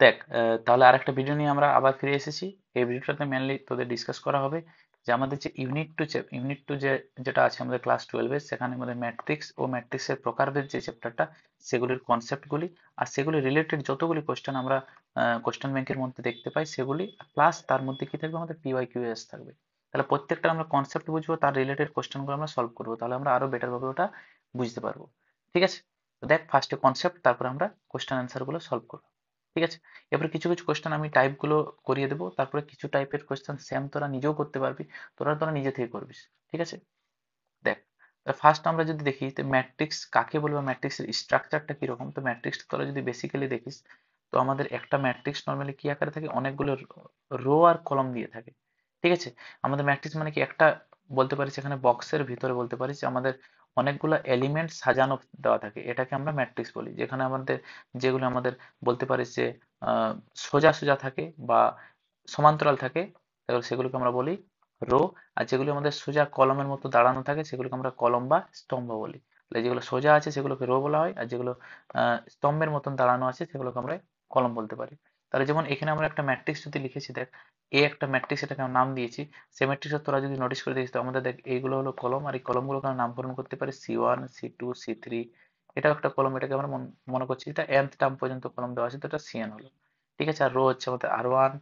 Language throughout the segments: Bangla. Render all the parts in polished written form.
দেখ, তাহলে আরেকটা ভিডিও নিয়ে আমরা আবার ফিরে এসেছি। এই ভিডিওটাতে মেনলি তোদের ডিসকাস করা হবে যে আমাদের যে ইউনিট টু যেটা আছে আমাদের ক্লাস 12 সেখানে আমাদের ম্যাট্রিক্স ও ম্যাট্রিক্সের প্রকারভেদ যে চ্যাপ্টারটা, সেগুলির কনসেপ্টগুলি আর সেগুলি রিলেটেড যতগুলি কোশ্চেন আমরা কোশ্চেন ব্যাংকের মধ্যে দেখতে পাই সেগুলি, প্লাস তার মধ্যে কি থাকবে, আমাদের PYQS থাকবে। তাহলে প্রত্যেকটা আমরা কনসেপ্ট বুঝবো, তার রিলেটেড কোশ্চেনগুলো আমরা সলভ করবো, তাহলে আমরা আরো বেটার ভাবে ওটা বুঝতে পারবো। ঠিক আছে, তো দেখ, ফার্স্টে কনসেপ্ট, তারপর আমরা কোশ্চেন অ্যান্সার গুলো সলভ করবো। ঠিক আছে, এবার কিছু কিছু কোশ্চেন আমি টাইপ গুলো করিয়ে দেবো, তারপরে কিছু টাইপের কোশ্চেন সেম তোরা নিজেও করতে পারবি, তোরা তোরা নিজে থেকে করবিস। ঠিক আছে, দেখ, ফার্স্ট আমরা যদি দেখি তো ম্যাট্রিক্স কাকে বলবো, ম্যাট্রিক্সের স্ট্রাকচারটা কিরকম। তো ম্যাট্রিক্স তোরা যদি বেসিক্যালি দেখিস, তো আমাদের একটা ম্যাট্রিক্স নর্মালি কি আকারে থাকে, অনেকগুলো রো আর কলম দিয়ে থাকে। ঠিক আছে, আমাদের ম্যাট্রিক্স মানে কি, একটা বলতে পারিস এখানে বক্সের ভিতরে বলতে পারিস যে আমাদের অনেকগুলো এলিমেন্ট সাজানো দেওয়া থাকে, এটাকে আমরা ম্যাট্রিক্স বলি। যেখানে আমাদের যেগুলো আমাদের বলতে পারিস যে সোজা সোজা থাকে বা সমান্তরাল থাকে, তাহলে সেগুলোকে আমরা বলি রো। আর যেগুলো আমাদের সোজা কলমের মতো দাঁড়ানো থাকে সেগুলোকে আমরা কলম বা স্তম্ভ বলি। তাহলে যেগুলো সোজা আছে সেগুলোকে রো বলা হয়, আর যেগুলো স্তম্ভের মতন দাঁড়ানো আছে সেগুলোকে আমরা কলম বলতে পারি। তাহলে যেমন এখানে আমরা একটা ম্যাট্রিক্স যদি লিখেছি, দেখ, এ একটা ম্যাট্রিক্স, এটাকে আমরা নাম দিয়েছি। সেই ম্যাট্রিক্স তোরা যদি নোটিস করে দিস, তো আমাদের দেখ এইগুলো হলো কলম, আর এই কলমগুলোকে আমরা নামকরণ করতে পারি C1 C2 C3। এটাও একটা কলম, এটাকে আমরা মনে করছি এটা nth টার্ম পর্যন্ত কলম দেওয়া আছে, তো এটা Cn হলো। ঠিক আছে, আর রো হচ্ছে আমাদের R1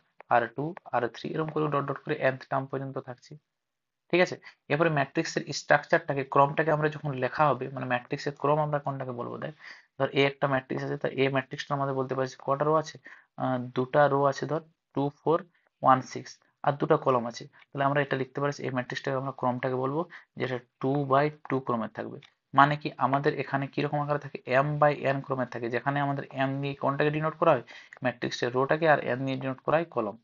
R2 R3, এরকম করে ডট ডট করে nth টার্ম পর্যন্ত থাকছে। ঠিক আছে, এরপরে ম্যাট্রিক্সের স্ট্রাকচারটাকে, ক্রমটাকে আমরা যখন লেখা হবে, মানে ম্যাট্রিক্সের ক্রম আমরা কোনটাকে বলবো, দেখ, ধর এ একটা ম্যাট্রিক্স আছে, তো এ ম্যাট্রিক্সটা আমাদের বলতে পারছি কটা রো আছে, দুটা রো আছে, ধর 2 4 1 6, আর দুটো কলম আছে। তাহলে আমরা এটা লিখতে পারি, এই ম্যাট্রিক্সটাকে আমরা ক্রমটাকে বলবো যেটা 2 বাই 2 ক্রমের থাকবে। মানে কি, আমাদের এখানে কিরকম আকারে থাকে, m/n ক্রমের থাকে, যেখানে আমাদের m দিয়ে কোনটাকে ডিনোট করা হয়, ম্যাট্রিক্সের রোটাকে, আর n দিয়ে ডিনোট করা হয় কলম।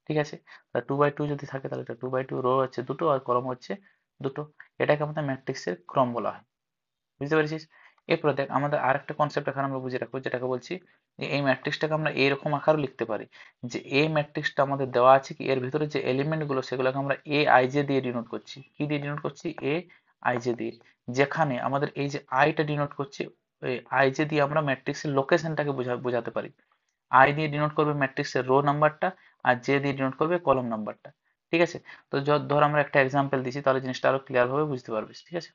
ঠিক আছে, তাহলে 2 বাই 2 যদি থাকে তাহলে এটা 2 বাই 2, রো হচ্ছে দুটো আর কলম হচ্ছে দুটো। এটাকে আমাদের ম্যাট্রিক্সের ক্রম বলা হয়। বুঝতে পেরেছিস? এরপরে দেখ, আমাদের আরেকটা কনসেপ্ট এখানে আমরা বুঝে রাখবো, যেটাকে বলছি যে এই ম্যাট্রিক্সটাকে আমরা এইরকম আকারও লিখতে পারি, যে এই ম্যাট্রিক্সটা আমাদের দেওয়া আছে কি, এর ভিতরে যে এলিমেন্ট গুলো সেগুলোকে আমরা AIJ দিয়ে ডিনোট করছি। কি দিয়ে ডিনোট করছি? AIJ দিয়ে। যেখানে আমাদের এই যে আইটা ডিনোট করছি, ওই IJ দিয়ে আমরা ম্যাট্রিক্সের লোকেশনটাকে বোঝাতে পারি। আই দিয়ে ডিনোট করবে ম্যাট্রিক্সের রো নাম্বারটা, আর জে দিয়ে ডিনোট করবে কলম নাম্বারটা। ঠিক আছে, তো ধর আমরা একটা এক্সাম্পল দিচ্ছি, তাহলে জিনিসটা আরো ক্লিয়ার ভাবে বুঝতে পারবিস। ঠিক আছে,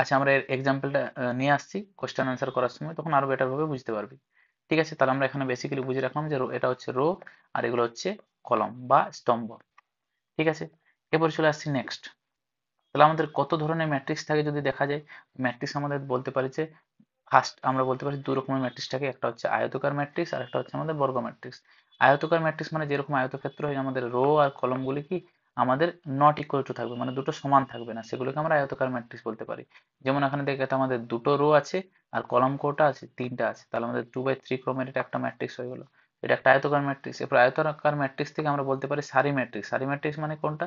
আচ্ছা, আমরা এর এক্সাম্পলটা নিয়ে আসছি কোশ্চেন আনসার করার সময়, তখন আরো বেটার ভাবে বুঝতে পারবি। ঠিক আছে, তাহলে আমরা এখানে বেসিক্যালি বুঝে রাখলাম যে এটা হচ্ছে রো, আর এগুলো হচ্ছে কলম বা স্তম্ভ। ঠিক আছে, এরপর চলে আসছি নেক্সট। তাহলে আমাদের কত ধরনের ম্যাট্রিক্স থাকে যদি দেখা যায়, ম্যাট্রিক্স আমাদের বলতে পারি যে ফার্স্ট আমরা বলতে পারি দু রকমের ম্যাট্রিক্স থাকে, একটা হচ্ছে আয়তকার ম্যাট্রিক্স আর একটা হচ্ছে আমাদের বর্গ ম্যাট্রিক্স। আয়তকার ম্যাট্রিক্স মানে যেরকম আয়তক্ষেত্র হয়, আমাদের রো আর কলমগুলি কি আমাদের নট ইকুয়াল টু থাকবে, মানে দুটো সমান থাকবে না, সেগুলোকে আমরা আয়তকার ম্যাট্রিক্স বলতে পারি। যেমন এখানে দেখে তো আমাদের দুটো রো আছে আর কলম কোটা আছে, তিনটা আছে, তাহলে আমাদের 2 বাই 3 ক্রমের এটা একটা ম্যাট্রিক্স হয়ে গেলো। এটা একটা আয়তকার ম্যাট্রিক্স। এরপর আয়তকার ম্যাট্রিক্স থেকে আমরা বলতে পারি সারি ম্যাট্রিক্স। সারি ম্যাট্রিক্স মানে কোনটা,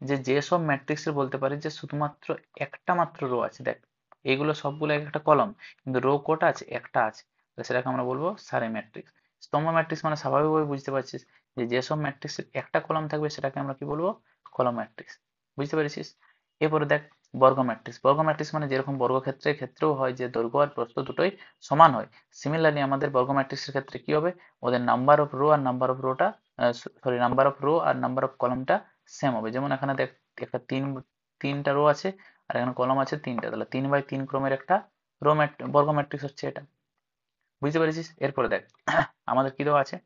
যে যেসব ম্যাট্রিক্সের বলতে পারি যে শুধুমাত্র একটা মাত্র রো আছে, দেখ এইগুলো সবগুলো এক একটা কলম, কিন্তু রো কোটা আছে, একটা আছে, তো সেটাকে আমরা বলবো সারি ম্যাট্রিক্স। স্তম্ভ ম্যাট্রিক্স মানে স্বাভাবিকভাবে বুঝতে পারছিস যে যেসব ম্যাট্রিক্সের একটা কলম থাকবে সেটাকে আমরা কি বলবো, কলম ম্যাট্রিক্স। বুঝতে পেরেছিস? এরপরে দেখ, বর্গ ম্যাট্রিক্স। বর্গ ম্যাট্রিক্স মানে যেরকম বর্গক্ষেত্রের ক্ষেত্রেও হয় যে দৈর্ঘ্য আর প্রস্থ দুটোই সমান হয়, সিমিলারলি আমাদের বর্গ ম্যাট্রিক্সের ক্ষেত্রে কি হবে, ওদের নাম্বার অফ রো আর নাম্বার অফ রোটা, সরি, নাম্বার অফ রো আর নাম্বার অফ কলমটা সেম হবে। যেমন এখানে দেখ, একটা তিনটা রো আছে আর এখানে কলম আছে তিনটা, তাহলে 3 বাই 3 ক্রমের একটা বর্গ ম্যাট্রিক্স হচ্ছে এটা। বুঝতে পেরেছিস? এরপরে দেখ, আমাদের কি দেওয়া আছে,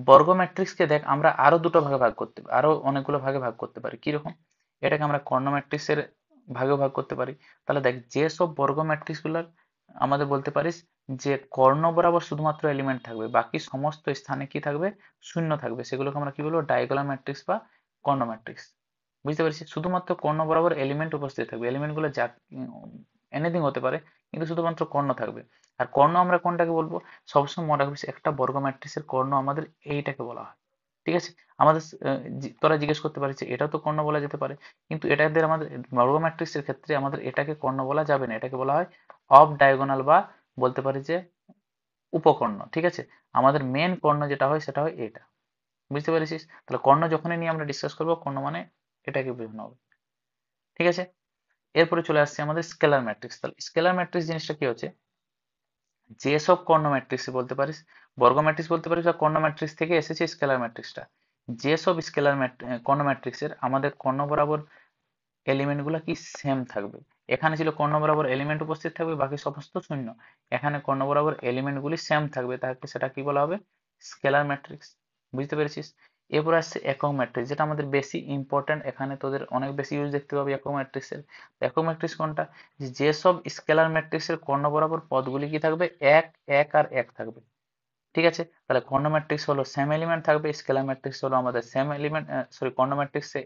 বর্গ ম্যাট্রিক্সকে দেখ আমরা আরো দুটো ভাগে ভাগ করতে, আরো অনেকগুলো ভাগে ভাগ করতে পারি। কিরকম, এটাকে আমরা কর্ণ ম্যাট্রিক্সের ভাগেও ভাগ করতে পারি। তাহলে দেখ, যে সব বর্গ ম্যাট্রিক্স গুলার আমাদের বলতে পারিস যে কর্ণ বরাবর শুধুমাত্র এলিমেন্ট থাকবে, বাকি সমস্ত স্থানে কি থাকবে, শূন্য থাকবে, সেগুলোকে আমরা কি বলবো, ডায়াগোনাল ম্যাট্রিক্স বা কর্ণ ম্যাট্রিক্স। বুঝতে পারছি? শুধুমাত্র কর্ণ বরাবর এলিমেন্ট উপস্থিত থাকবে, এলিমেন্ট গুলো যা এনিথিং হতে পারে, কিন্তু শুধুমাত্র কর্ণ থাকবে। আর কর্ণ আমরা কোনটাকে বলবো, সবসময় মনে রাখবি একটা বর্গ ম্যাট্রিক্সের কর্ণ আমাদের এইটাকে বলা হয়। ঠিক আছে, আমাদের তোরা জিজ্ঞেস করতে পারিস যে এটাও তো কর্ণ বলা যেতে পারে, কিন্তু এটাদের আমাদের বর্গ ম্যাট্রিক্সের ক্ষেত্রে আমাদের এটাকে কর্ণ বলা যাবে না, এটাকে বলা হয় অফ ডায়াগোনাল বা বলতে পারি যে উপকর্ণ। ঠিক আছে, আমাদের মেন কর্ণ যেটা হয় সেটা হয় এটা। বুঝতে পেরেছিস? তাহলে কর্ণ যখনই নিয়ে আমরা ডিসকাস করবো, কর্ণ মানে এটাকে বোঝানো হবে। ঠিক আছে, এরপরে চলে আসছে আমাদের স্কেলার ম্যাট্রিক্স। তাহলে স্কেলার ম্যাট্রিক্স জিনিসটা কি হচ্ছে, যেসব কর্ণ ম্যাট্রিক্স বলতে পারিস, বর্গ ম্যাট্রিক্স বলতে পারিস, বা কর্ণ ম্যাট্রিক্স থেকে এসেছে স্কেলার ম্যাট্রিক্সটা, যেসব স্কেলার কর্ণ ম্যাট্রিক্সের আমাদের কর্ণ বরাবর এলিমেন্ট গুলা কি সেম থাকবে। এখানে ছিল কর্ণ বরাবর এলিমেন্ট উপস্থিত থাকবে, বাকি সমস্ত শূন্য। এখানে কর্ণ বরাবর এলিমেন্ট গুলি সেম থাকবে, তাহলে সেটা কি বলা হবে? Scalar matrix. বুঝতে পেরেছিস? এরপর আসছে একক ম্যাট্রিক্স, যেটা আমাদের বেশি ইম্পর্টেন্ট, এখানে তোদের অনেক বেশি ইউজ দেখতে পাবি একক ম্যাট্রিক্সের। একক ম্যাট্রিক্স কোনটা? যেসব স্কেলার ম্যাট্রিক্সের কর্ণ বরাবর পদগুলি কি থাকবে? এক, এক আর এক থাকবে। ঠিক আছে, তাহলে কর্ণ ম্যাট্রিক্স হলো সেম এলিমেন্ট থাকবে, স্কেলার ম্যাট্রিক্স হলো আমাদের সেম এলিমেন্ট, সরি, কর্ণ ম্যাট্রিক্সে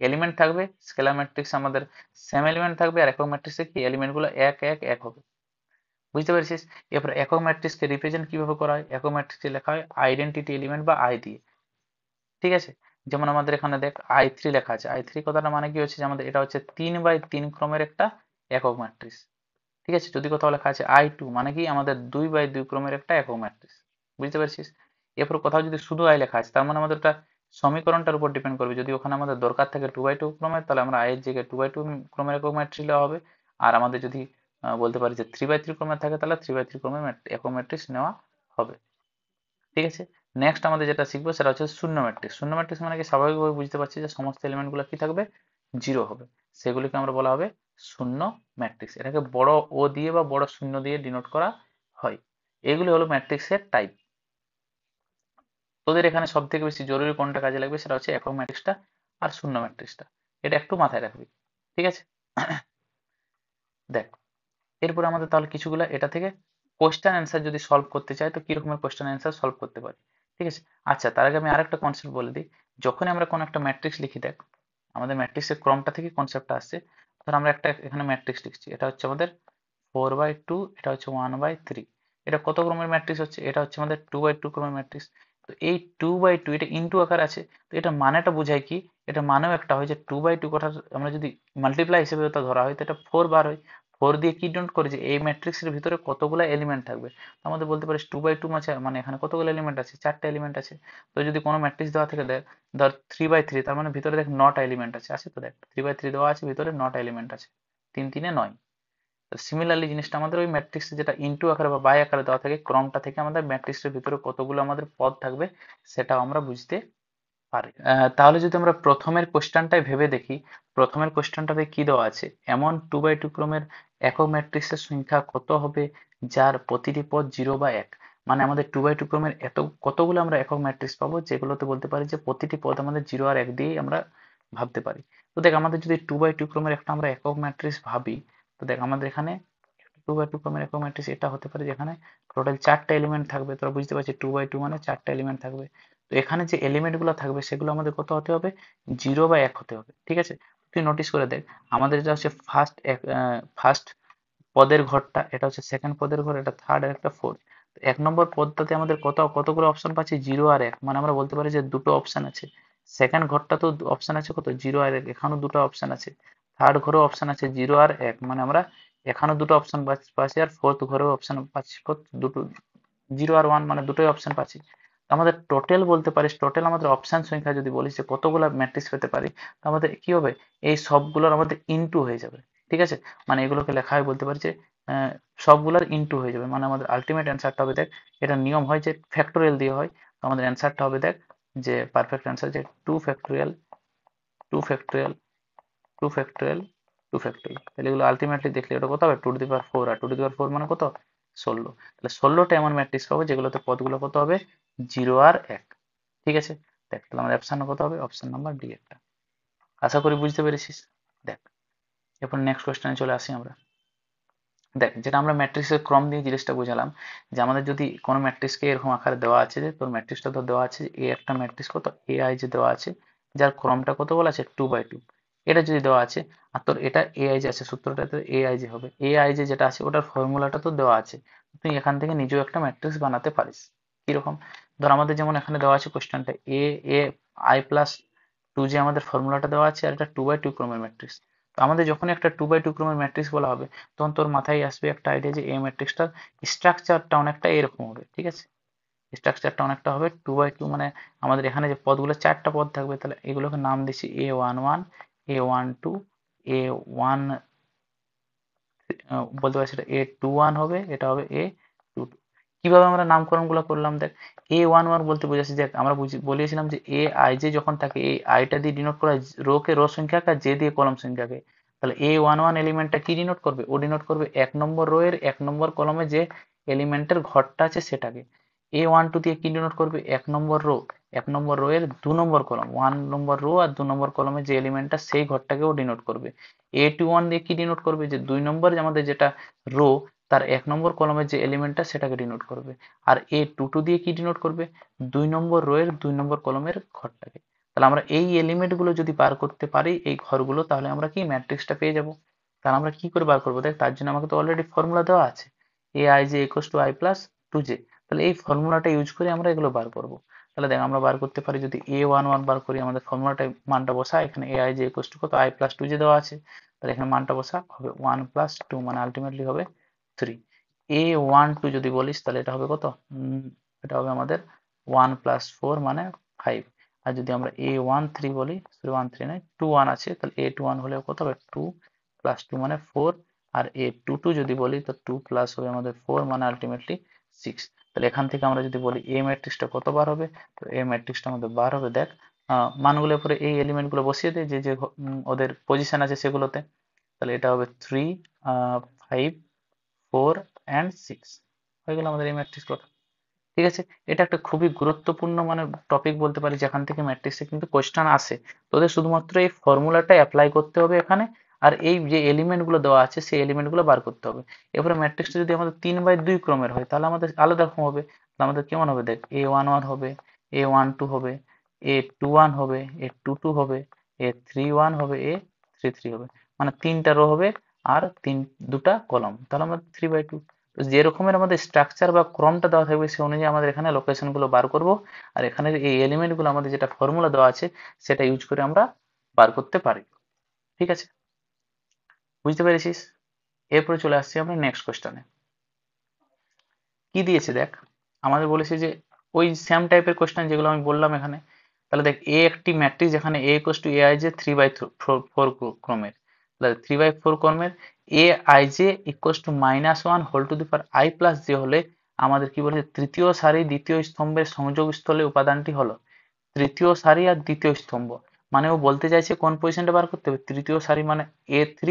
এলিমেন্ট থাকবে, স্কেলার ম্যাট্রিক্স আমাদের সেম এলিমেন্ট থাকবে, আর একক ম্যাট্রিক্সে কি এলিমেন্ট গুলো এক এক এক হবে। বুঝতে পেরেছিস? এরপর একক ম্যাট্রিক্সকে রিপ্রেজেন্ট কিভাবে করা হয়? একক ম্যাট্রিক্সে লেখা হয় আইডেন্টিটি এলিমেন্ট বা আই দিয়ে। ঠিক আছে, যেমন আমাদের এখানে দেখ I3 লেখা আছে। I3 কথাটা মানে কি হচ্ছে, যে আমাদের এটা হচ্ছে 3x3 ক্রমের একটা একক ম্যাট্রিক্স। ঠিক আছে, যদি কোথাও লেখা আছে I2 মানে কি আমাদের 2x2 ক্রমের একটা একক ম্যাট্রিক্স। বুঝতে পারছিস? এরপর কোথাও যদি শুধু আই লেখা আছে, তার মানে আমাদের ওটা সমীকরণটার উপর ডিপেন্ড করবে। যদি ওখানে আমাদের দরকার থাকে 2x2 ক্রমের, তাহলে আমরা আই এর জায়গায় 2x2 ক্রমের একক ম্যাট্রিক্স নেওয়া হবে। আর আমাদের যদি বলতে পারি যে 3x3 ক্রমের থাকে, তাহলে 3x3 ক্রমের একক ম্যাট্রিক্স নেওয়া হবে। ঠিক আছে, নেক্সট আমাদের যেটা শিখবো সেটা হচ্ছে শূন্য ম্যাট্রিক্স। শূন্য ম্যাট্রিক্স মানে কি, স্বাভাবিকভাবে বুঝতে পারছি যে সমস্ত এলিমেন্ট গুলো কি থাকবে? জিরো হবে। সেগুলিকে আমরা বলা হবে শূন্য ম্যাট্রিক্স। এটাকে বড় ও দিয়ে বা বড় শূন্য দিয়ে ডিনোট করা হয়। এগুলি হলো ম্যাট্রিক্সের টাইপ। তোদের এখানে সব থেকে বেশি জরুরি কোনটা কাজে লাগবে, সেটা হচ্ছে একক ম্যাট্রিক্সটা আর শূন্য ম্যাট্রিক্সটা। এটা একটু মাথায় রাখবি। ঠিক আছে, দেখ, এরপর আমাদের তাহলে কিছুগুলা এটা থেকে কোশ্চেন অ্যান্সার যদি সলভ করতে চাই, তো কি রকমের কোশ্চেন অ্যান্সার সলভ করতে পারি। ঠিক আছে, আচ্ছা, তার আগে আমি আরেকটা কনসেপ্ট বলে দিই। যখনই আমরা কোনো একটা ম্যাট্রিক্স লিখি, দেখ আমাদের ম্যাট্রিক্সের ক্রমটা থেকে কনসেপ্টটা আসছে। ধর আমরা একটা এখানে ম্যাট্রিক্স লিখছি, এটা হচ্ছে আমাদের 4/2, এটা হচ্ছে 1/3। এটা কত ক্রমের ম্যাট্রিক্স হচ্ছে? এটা হচ্ছে আমাদের 2/2 ক্রমের ম্যাট্রিক্স। তো এই 2/2 এটা ইনটু আকার আছে, তো এটা মানেটা বোঝায় কি? এটা মানেও একটা হয় যে 2/2 কথা আমরা যদি মাল্টিপ্লাই হিসেবে ওটা ধরা হয়, তো এটা 4 বার হয়। 4 দিয়ে কি ডিনোট করে, যে এই ম্যাট্রিক্সের ভিতরে কতগুলো এলিমেন্ট থাকবে। তো আমাদের বলতে পারিস 2/2 মানে এখানে কতগুলো এলিমেন্ট আছে? 4টা এলিমেন্ট আছে। তো যদি কোনো ম্যাট্রিক্স দেওয়া থেকে দেখ, ধর 3/3, তার মানে ভিতরে দেখ 9টা এলিমেন্ট আছে। আছে তো, দেখ 3/3 দেওয়া আছে, ভিতরে 9টা এলিমেন্ট আছে। 3 3 এ 9। সিমিলারলি জিনিসটা আমাদের ওই ম্যাট্রিক্স যেটা ইনটু আকারে বা বাই আকারে দেওয়া থাকে, ক্রমটা থেকে আমাদের ম্যাট্রিক্সের ভিতরে কতগুলো আমাদের পদ থাকবে সেটাও আমরা বুঝতে পারি। তাহলে যদি আমরা প্রথমের কোশ্চেনটাই ভেবে দেখি, প্রথমের কোশ্চেনটাতে কি দেওয়া আছে? এমন 2/2 ক্রমের একক ম্যাট্রিক্সের সংখ্যা কত হবে যার প্রতিটি পদ 0 বা 1। মানে আমাদের 2/2 ক্রমের এত কতগুলো আমরা একক ম্যাট্রিক্স পাবো, যেগুলোতে বলতে পারি যে প্রতিটি পদ আমাদের 0 আর 1 দিয়েই আমরা ভাবতে পারি। তো দেখ, আমাদের যদি 2/2 ক্রমের একটা আমরা একক ম্যাট্রিক্স ভাবি, তো দেখ আমাদের এখানে 2/2 ক্রমের একক ম্যাট্রিক্স এটা হতে পারে, যেখানে টোটাল 4টা এলিমেন্ট থাকবে। তোরা বুঝতে পারছিস 2/2 মানে 4টা এলিমেন্ট থাকবে। তো এখানে যে এলিমেন্ট গুলো থাকবে সেগুলো আমাদের কত হতে হবে? 0 বা 1 হতে হবে। ঠিক আছে, তুই নোটিস করে দেখ, আমাদের যেটা হচ্ছে ফার্স্ট পদের ঘরটা, এটা হচ্ছে সেকেন্ড পদের ঘর, এটা থার্ড আর একটা ফোর্থ। 1 নম্বর পদটাতে আমাদের কতগুলো অপশন পাচ্ছি? 0 আর 1, মানে আমরা বলতে পারি যে দুটো অপশন আছে। সেকেন্ড ঘরটা তো অপশন আছে কত? 0 আর 1, এখানেও দুটো অপশন আছে। থার্ড ঘরেও অপশন আছে 0 আর 1, মানে আমরা এখানেও দুটো অপশন পাচ্ছি, আর ফোর্থ ঘরেও অপশন পাচ্ছি দুটো, 0 আর 1, মানে দুটোই অপশন পাচ্ছি। তো আমাদের টোটাল বলতে পারিস, টোটাল আমাদের অপশন সংখ্যা যদি বলিস যে কতগুলো ম্যাট্রিক্স পেতে পারি, তো আমাদের কি হবে? এই সবগুলোর আমাদের ইনটু হয়ে যাবে। ঠিক আছে, মানে এগুলোকে লেখা হয় বলতে পারি যে আহ, সবগুলোর ইনটু হয়ে যাবে, মানে আমাদের আলটিমেট অ্যান্সারটা হবে, দেখ এটা নিয়ম হয় যে ফ্যাক্টোরিয়াল দিয়ে হয়। তো আমাদের অ্যান্সারটা হবে, দেখ যে পারফেক্ট অ্যান্সার যে 2 ফ্যাক্টোরিয়াল, 2 ফ্যাক্টোরিয়াল, 2 ফ্যাক্টোরিয়াল, 2 ফ্যাক্টোরিয়াল। তাহলে এগুলো আলটিমেটলি দেখলে এটা কত হবে? 2 two the power 4, R 2 two the পাওয়ার 4 মানে কত? 16। তাহলে 16টা এমন ম্যাট্রিক্স পাবো যেগুলোতে পদগুলো কত হবে? 0 আর 1। ঠিক আছে, দেখ তাহলে আমাদের অপশন কত হবে? অপশন নাম্বার ডি একটা। আশা করি বুঝতে পেরেছিস। দেখ, এরপর নেক্সট কোয়েশ্চেনে চলে আসি আমরা। দেখ, যেটা আমরা ম্যাট্রিক্সের ক্রম দিয়ে জিনিসটা বুঝালাম, যে আমাদের যদি কোনো ম্যাট্রিক্সকে এরকম আকারে দেওয়া আছে, যে তোর ম্যাট্রিক্সটা তো দেওয়া আছে এ একটা ম্যাট্রিক্স কত এ আই যে দেওয়া আছে, যার ক্রমটা কত বলা আছে? 2/2। এটা যদি দেওয়া আছে, আর তোর এটা এ আই যে আছে, সূত্রটা তো এ আই যে হবে, এ আই যে যেটা আছে ওটার ফর্মুলাটা তো দেওয়া আছে। তুই এখান থেকে নিজেও একটা ম্যাট্রিক্স বানাতে পারিস। কিরকম? ধর আমাদের যেমন এখানে দেওয়া আছে কোশ্চেনটা এ এ I+2, যে আমাদের ফর্মুলাটা দেওয়া আছে, আর এটা 2/2 ক্রমের ম্যাট্রিক্স। তো আমাদের যখন একটা 2/2 ক্রমের ম্যাট্রিক্স বলা হবে, তখন তোর মাথায় আসবে একটা আইডিয়া যে এই ম্যাট্রিক্সটার স্ট্রাকচারটা অনেকটা এরকম হবে। ঠিক আছে, স্ট্রাকচারটা অনেকটা হবে 2/2, মানে আমাদের এখানে যে পদগুলো 4টা পদ থাকবে, তাহলে এগুলোকে নাম দিচ্ছি A11, A12, A1, বলতে পারছি এটা A21 হবে, এটা হবে A22, কিভাবে আমরা নামকরণ গুলো করলাম দেখ, A11 বলতে বোঝাচ্ছি, দেখ আমরা বলেছিলাম যে এ আই জে যখন থাকে, এই আইটা দিয়ে ডিনোট করা হয় রো কে রো সংখ্যাকে, আর জে দিয়ে কলম সংখ্যাকে। তাহলে A11 এলিমেন্টটা কি ডিনোট করবে, ও ডিনোট করবে 1 নম্বর রো এর 1 নম্বর কলমে যে এলিমেন্টের ঘরটা আছে সেটাকে। A12 দিয়ে কি ডিনোট করবে, 1 নম্বর রো এর 2 নম্বর কলম, 1 নম্বর রো আর 2 নম্বর কলমে যে এলিমেন্টটা সেই ঘরটাকেও ডিনোট করবে। A21 দিয়ে কি ডিনোট করবে, যে 2 নম্বর আমাদের যেটা রো, তার 1 নম্বর কলমের যে এলিমেন্টটা সেটাকে ডিনোট করবে। আর A22 দিয়ে কি ডিনোট করবে, 2 নম্বর রো এর 2 নম্বর কলমের ঘরটাকে। তাহলে আমরা এই এলিমেন্ট গুলো যদি বার করতে পারি, এই ঘরগুলো, তাহলে আমরা কি ম্যাট্রিক্সটা পেয়ে যাব। তাহলে আমরা কি করে বার করবো, দেখ তার জন্য আমাকে তো অলরেডি ফর্মুলা দেওয়া আছে, এ I J equals two I plus 2j। তাহলে এই ফর্মুলাটা ইউজ করে আমরা এগুলো বার করব। তাহলে দেখ আমরা বার করতে পারি, যদি A11 বার করি, আমাদের ফর্মুলাটা মানটা বসা, এখানে এ আই জে ইকুয়ালস টু কত, আই প্লাস 2j দেওয়া আছে। তাহলে এখানে মানটা বসা হবে 1 + 2, মানে আলটিমেটলি হবে 3। A12 যদি বলিস তাহলে এটা হবে কত, এটা হবে আমাদের 1 + 4 মানে 5। আর যদি আমরা A13 বলি, সরি 13 নয়, 21 আছে, তাহলে A21 হলে কত হবে, 2 + 2 মানে 4। আর A22 যদি বলি, তো 2 প্লাস হবে আমাদের 4 মানে আলটিমেটলি 6। তাহলে এখান থেকে আমরা যদি বলি এ ম্যাট্রিক্সটা কত বার হবে, তো এ ম্যাট্রিক্সটা আমাদের বার হবে, দেখ মানগুলোর পরে এই এলিমেন্ট গুলো বসিয়ে দেয়, যে যে ওদের পজিশন আছে সেগুলোতে। তাহলে এটা হবে 3, 5, 4 অ্যান্ড 6। হয়ে গেল আমাদের এই ম্যাট্রিক্স কথা। ঠিক আছে, এটা একটা খুবই গুরুত্বপূর্ণ মানে টপিক বলতে পারি, যেখান থেকে ম্যাট্রিক্সে কিন্তু কোশ্চেন আসে। তোদের শুধুমাত্র এই ফর্মুলাটা অ্যাপ্লাই করতে হবে এখানে, আর এই যে এলিমেন্ট গুলো দেওয়া আছে সেই এলিমেন্ট গুলো বার করতে হবে। এরপরে ম্যাট্রিক্সটা যদি আমাদের 3/2 ক্রমের হয়, তাহলে আমাদের আলাদা রকম হবে। তাহলে আমাদের কেমন হবে, দেখ A11 হবে, A12 হবে, A21 হবে, A22 হবে, A31 হবে, A33 হবে। মানে 3টা রো হবে আর দুটা কলম, তাহলে আমাদের 3/2। তো যে রকমের আমাদের স্ট্রাকচার বা ক্রমটা দেওয়া থাকবে সেই অনুযায়ী আমাদের এখানে লোকেশন গুলো বার করব। আর এখানে এই এলিমেন্ট গুলো আমাদের যেটা ফর্মুলা দেওয়া আছে সেটা ইউজ করে আমরা বার করতে পারি। ঠিক আছে, বুঝতে পেরেছিস? এরপরে চলে আসছি আমরা নেক্সট কোশ্চেনে। কি দিয়েছে দেখ, আমাদের বলেছে যে ওই সেম টাইপের কোশ্চেন যেগুলো আমি বললাম এখানে। তাহলে দেখ এ একটি ম্যাট্রিক্স যেখানে A equals to A I J 3/4 ক্রমের। তাহলে 3/4 ক্রমের A I J equals to -1 whole to the power I plus J হলে আমাদের কি বলেছে, তৃতীয় সারি দ্বিতীয় স্তম্ভের সংযোগ স্থলে উপাদানটি হলো। তৃতীয় সারি আর দ্বিতীয় স্তম্ভ, মানে ও বলতে চাইছে কোন পজিশনটা বার করতে হবে, তৃতীয় সারি মানে A3,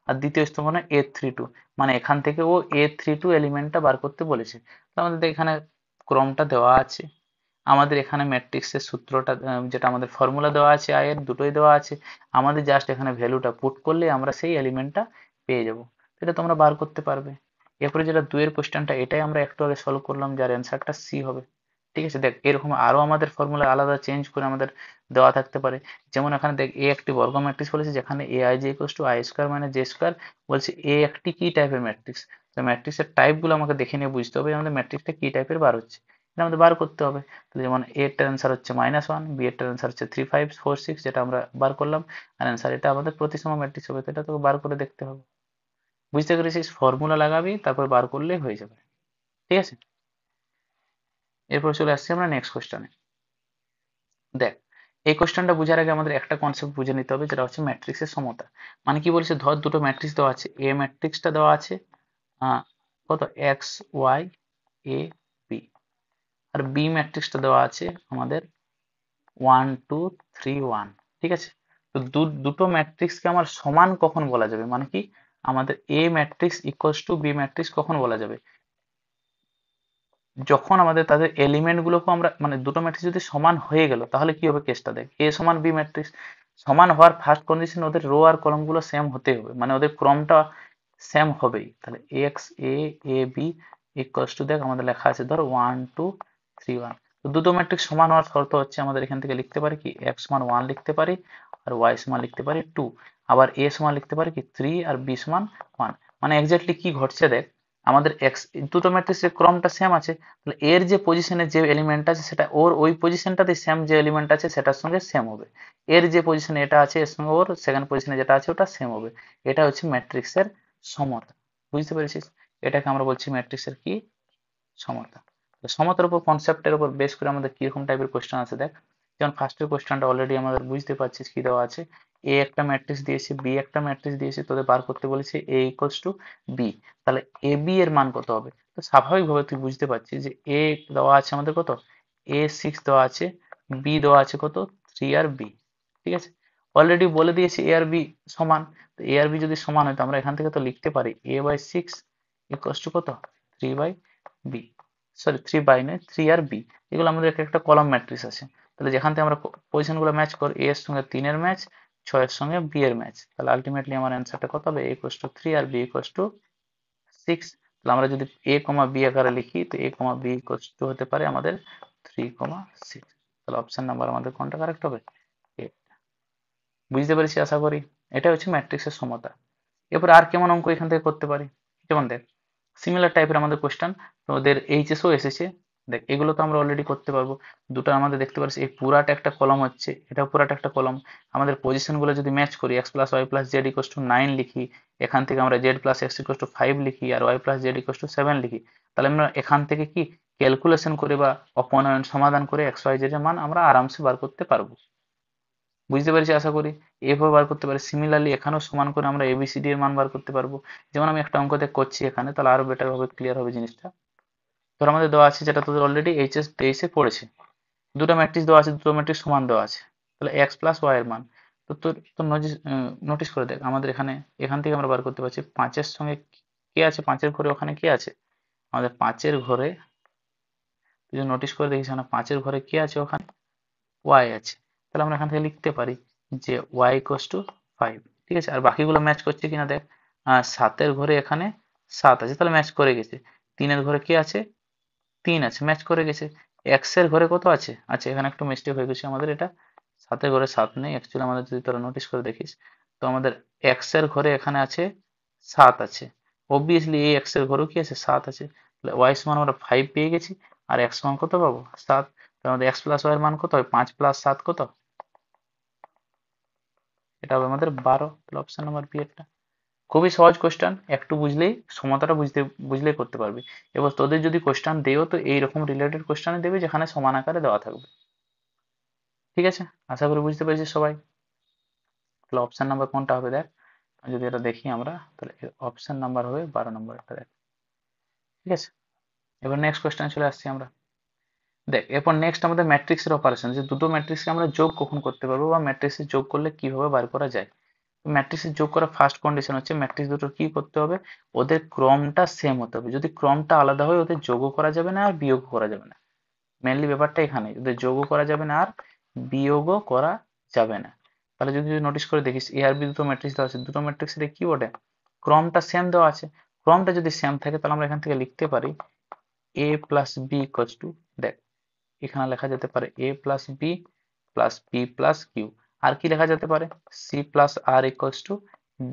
আর দ্বিতীয় স্তম্ভ মানে A32। মানে এখান থেকে ও A32 এলিমেন্টটা বার করতে বলেছে। তো আমাদের এখানে ক্রমটা দেওয়া আছে, আমাদের এখানে ম্যাট্রিক্সের সূত্রটা যেটা আমাদের ফর্মুলা দেওয়া আছে, আই এর দুটোই দেওয়া আছে। আমাদের জাস্ট এখানে ভ্যালুটা পুট করলে আমরা সেই এলিমেন্টটা পেয়ে যাব। এটা তোমরা বার করতে পারবে। এরপরে যেটা 2 এর কোশ্চেনটা, এটাই আমরা একটু আগে সলভ করলাম, যার অ্যান্সারটা সি হবে। ঠিক আছে, দেখ এরকম আরো আমাদের ফর্মুলা আলাদা চেঞ্জ করে আমাদের দেওয়া থাকতে পারে। যেমন এখানে দেখ এ একটি বর্গ ম্যাট্রিক্স বলেছে, যেখানে এ I J equals two I square মানে জে স্কোয়ার। বলছে এ একটি কি টাইপের ম্যাট্রিক্স। তো ম্যাট্রিক্সের টাইপ গুলো আমাকে দেখে নিয়ে বুঝতে হবে আমাদের ম্যাট্রিক্সটা কি টাইপের বার হচ্ছে, এটা আমাদের বার করতে হবে। তো যেমন এ এর অ্যান্সার হচ্ছে -1, বি এর অ্যান্সার হচ্ছে 3, 5, 4, 6, যেটা আমরা বার করলাম। আর অ্যান্সার এটা আমাদের প্রতিসম ম্যাট্রিক্স হবে, তো এটা তোকে বার করে দেখতে হবে। বুঝতে পেরেছিস? ফর্মুলা লাগাবি, তারপর বার করলেই হয়ে যাবে। ঠিক আছে, এরপর চলে আসছি আমরা নেক্সট কোশ্চেনে। দেখ এই কোশ্চেনটা বোঝার আগে আমাদের একটা কনসেপ্ট বুঝে নিতে হবে, যেটা হচ্ছে ম্যাট্রিক্সের সমতা। মানে কি বলছে, ধর দুটো ম্যাট্রিক্স দেওয়া আছে, এ ম্যাট্রিক্সটা দেওয়া আছে কত এক্স ওয়াই এ বি, আর বি ম্যাট্রিক্সটা দেওয়া আছে আমাদের 1 2 3 1। ঠিক আছে, তো দুটো ম্যাট্রিক্সকে আমার সমান কখন বলা যাবে, মানে কি আমাদের A matrix equals to B matrix কখন বলা যাবে, যখন আমাদের তাদের এলিমেন্ট গুলোকে আমরা মানে দুটো ম্যাট্রিক্স যদি সমান হয়ে গেল, তাহলে কি হবে কেসটা দেখ, এ সমান বি ম্যাট্রিক্স সমান হওয়ার ফার্স্ট কন্ডিশন ওদের রো আর কলম গুলো সেম হতে হবে, মানে ওদের ক্রমটা সেম হবেই। তাহলে X A A B equals to, দেখ আমাদের লেখা আছে ধর 1 2 3 1। তো দুটো ম্যাট্রিক্স সমান হওয়ার শর্ত হচ্ছে আমাদের এখান থেকে লিখতে পারি কি, এক্স সমান 1 লিখতে পারি, আর ওয়াই সমান লিখতে পারি 2, আবার এ সমান লিখতে পারি কি 3, আর বি সমান 1। মানে এক্স্যাক্টলি কি ঘটছে দেখ, আমাদের এক্স দুটো ম্যাট্রিক্সের ক্রমটা সেম আছে, তাহলে এর যে পজিশনে যে এলিমেন্ট আছে সেটা ওর ওই পজিশনটাতে সেম যে এলিমেন্ট আছে সেটার সঙ্গে সেম হবে। এর যে পজিশনে এটা আছে এর সঙ্গে ওর সেকেন্ড পজিশনে যেটা আছে ওটা সেম হবে। এটা হচ্ছে ম্যাট্রিক্সের সমতা। বুঝতে পেরেছিস? এটাকে আমরা বলছি ম্যাট্রিক্সের কি, সমতা। তো সমতার উপর কনসেপ্টের উপর বেস করে আমাদের কিরকম টাইপের কোশ্চেন আছে দেখ। যেমন ফার্স্টের কোশ্চেনটা অলরেডি আমাদের বুঝতে পারছিস কি দেওয়া আছে, এ একটা ম্যাট্রিক্স দিয়েছে, বি একটা ম্যাট্রিক্স দিয়েছে, তোদের বার করতে বলেছে এ ইকুয়ালস টু বি। তাহলে এ বি এর মান কত হবে, তো স্বাভাবিকভাবে তুই বুঝতে পারছিস যে এ দেওয়া আছে আমাদের কত, A6 দেওয়া আছে, বি দেওয়া আছে কত 3 আর বি। ঠিক আছে, অলরেডি বলে দিয়েছি এ আর বি সমান। তো এ আর বি যদি সমান হয় তো আমরা এখান থেকে তো লিখতে পারি A/6 ইকুয়ালস টু কত 3/b, সরি 3 বাই নয় 3 আর বি। এগুলো আমাদের একটা কলাম ম্যাট্রিক্স আছে। তাহলে যেখান থেকে আমরা পজিশন গুলো ম্যাচ করি, এ এর সঙ্গে 3 এর ম্যাচ, 6 এর সঙ্গে বি এর ম্যাচ, তাহলে আলটিমেটলি আমার অ্যান্সারটা কত হবে, a ইকুয়ালস টু 3 আর b ইকুয়ালস টু 6। তাহলে আমরা যদি a কমা b আকারে লিখি তো a comma b equals two হতে পারে আমাদের 3,6। তাহলে অপশন নাম্বার আমাদের কোনটা কারেক্ট হবে, A। বুঝতে পেরেছি আশা করি। এটা হচ্ছে ম্যাট্রিক্সের সমতা। এরপর আর কেমন অঙ্ক এখান থেকে করতে পারি, যেমন দেখ সিমিলার টাইপের আমাদের কোশ্চেন ওদের এইচএসও এসেছে। দেখ এগুলো তো আমরা অলরেডি করতে পারবো। দুটো আমাদের দেখতে পাচ্ছি এই পুরাটা একটা কলম হচ্ছে, এটাও পুরাটা একটা কলম। আমাদের পজিশন গুলো যদি ম্যাচ করি X plus Y plus Z equals to 9 লিখি, এখান থেকে আমরা Z plus X equals to 5 লিখি আর Y plus Z equals to 7 লিখি, তাহলে আমরা এখান থেকে কি ক্যালকুলেশন করে বা অপনয়ন সমাধান করে এক্স ওয়াই জেড এর মান আমরা আরামসে বার করতে পারবো। বুঝতে পেরেছি আশা করি। এভাবে বার করতে পারি। সিমিলারলি এখানেও সমান করে আমরা এবিসিডি এর মান বার করতে পারবো। যেমন আমি একটা অঙ্ক দেখ করছি এখানে, তাহলে আরো বেটার ভাবে ক্লিয়ার হবে জিনিসটা। ধর আমাদের দেওয়া আছে, যেটা তোদের অলরেডি এইচএস 23 পড়েছে, দুটো ম্যাট্রিক্স দেওয়া আছে, দুটো ম্যাট্রিক্স সমান দেওয়া আছে, তাহলে এক্স প্লাস ওয়াই এর মান। তো তোর তোর নোটিস করে দেখ আমাদের এখানে, এখান থেকে আমরা বার করতে পারছি 5-এর সঙ্গে কে আছে, 5-এর ঘরে ওখানে কে আছে, আমাদের 5-এর ঘরে, তুই যদি নোটিস করে দেখিস না 5-এর ঘরে কে আছে, ওখানে ওয়াই আছে। তাহলে আমরা এখান থেকে লিখতে পারি যে ওয়াই ইকুয়ালস টু 5। ঠিক আছে, আর বাকিগুলো ম্যাচ করছে কিনা দেখ, 7-এর ঘরে এখানে 7 আছে, তাহলে ম্যাচ করে গেছে। 3-এর ঘরে কি আছে, 3 আছে, ম্যাচ করে গেছে। এক্স এর ঘরে কত আছে, আচ্ছা এখানে একটু মিস্টেক হয়ে গেছে আমাদের, এটা 7-এর ঘরে 7 নেই অ্যাকচুয়ালি, আমাদের যদি তোরা নোটিস করে দেখিস তো আমাদের এক্স এর ঘরে এখানে আছে 7 আছে। অবভিয়াসলি এই এক্স এর ঘরেও কি আছে, 7 আছে। তাহলে ওয়াই সমান আমরা 5 পেয়ে গেছি, আর এক্স মান কত পাবো, 7। তাহলে আমাদের এক্স প্লাস ওয়াই এর মান কত হয়, 5 প্লাস 7 কত, এটা হবে আমাদের 12। তাহলে অপশন নাম্বার বি একটা খুবই সহজ কোশ্চেন, একটু বুঝলেই সমতাটা বুঝলেই করতে পারবি। এবার তোদের যদি কোশ্চেন দেও তো এইরকম রিলেটেড কোশ্চেন দেবে যেখানে সমান আকারে দেওয়া থাকবে। ঠিক আছে, আশা করি বুঝতে পেরেছিস সবাই। তাহলে অপশন নাম্বার কোনটা হবে দেখ, যদি এটা দেখি আমরা তাহলে অপশন নাম্বার হবে 12 নম্বরটা দেখ। ঠিক আছে, এবার নেক্সট কোশ্চেন চলে আসছি আমরা। দেখ এরপর নেক্সট আমাদের ম্যাট্রিক্সের অপারেশন, যে দুটো ম্যাট্রিক্সকে আমরা যোগ কখন করতে পারবো বা ম্যাট্রিক্সের যোগ করলে কিভাবে বার করা যায়। ম্যাট্রিক্সের যোগ করার ফার্স্ট কন্ডিশন হচ্ছে ম্যাট্রিক্স দুটোর কি করতে হবে, ওদের ক্রমটা সেম হতে হবে। যদি ক্রমটা আলাদা হয় ওদের যোগও করা যাবে না আর বিয়োগ করা যাবে না। মেনলি ব্যাপারটা এখানে, ওদের যোগও করা যাবে না আর বিয়োগও করা যাবে না। তাহলে যদি নোটিস করে দেখিস এ আর বি দুটো ম্যাট্রিক্স দেওয়া আছে, দুটো ম্যাট্রিক্সের কি বটে, ক্রমটা সেম দেওয়া আছে। ক্রমটা যদি সেম থাকে তাহলে আমরা এখান থেকে লিখতে পারি A plus B equals to, দেখ এখানে লেখা যেতে পারে A plus B plus P plus Q. আর কি লেখা যেতে পারে, C plus R equals to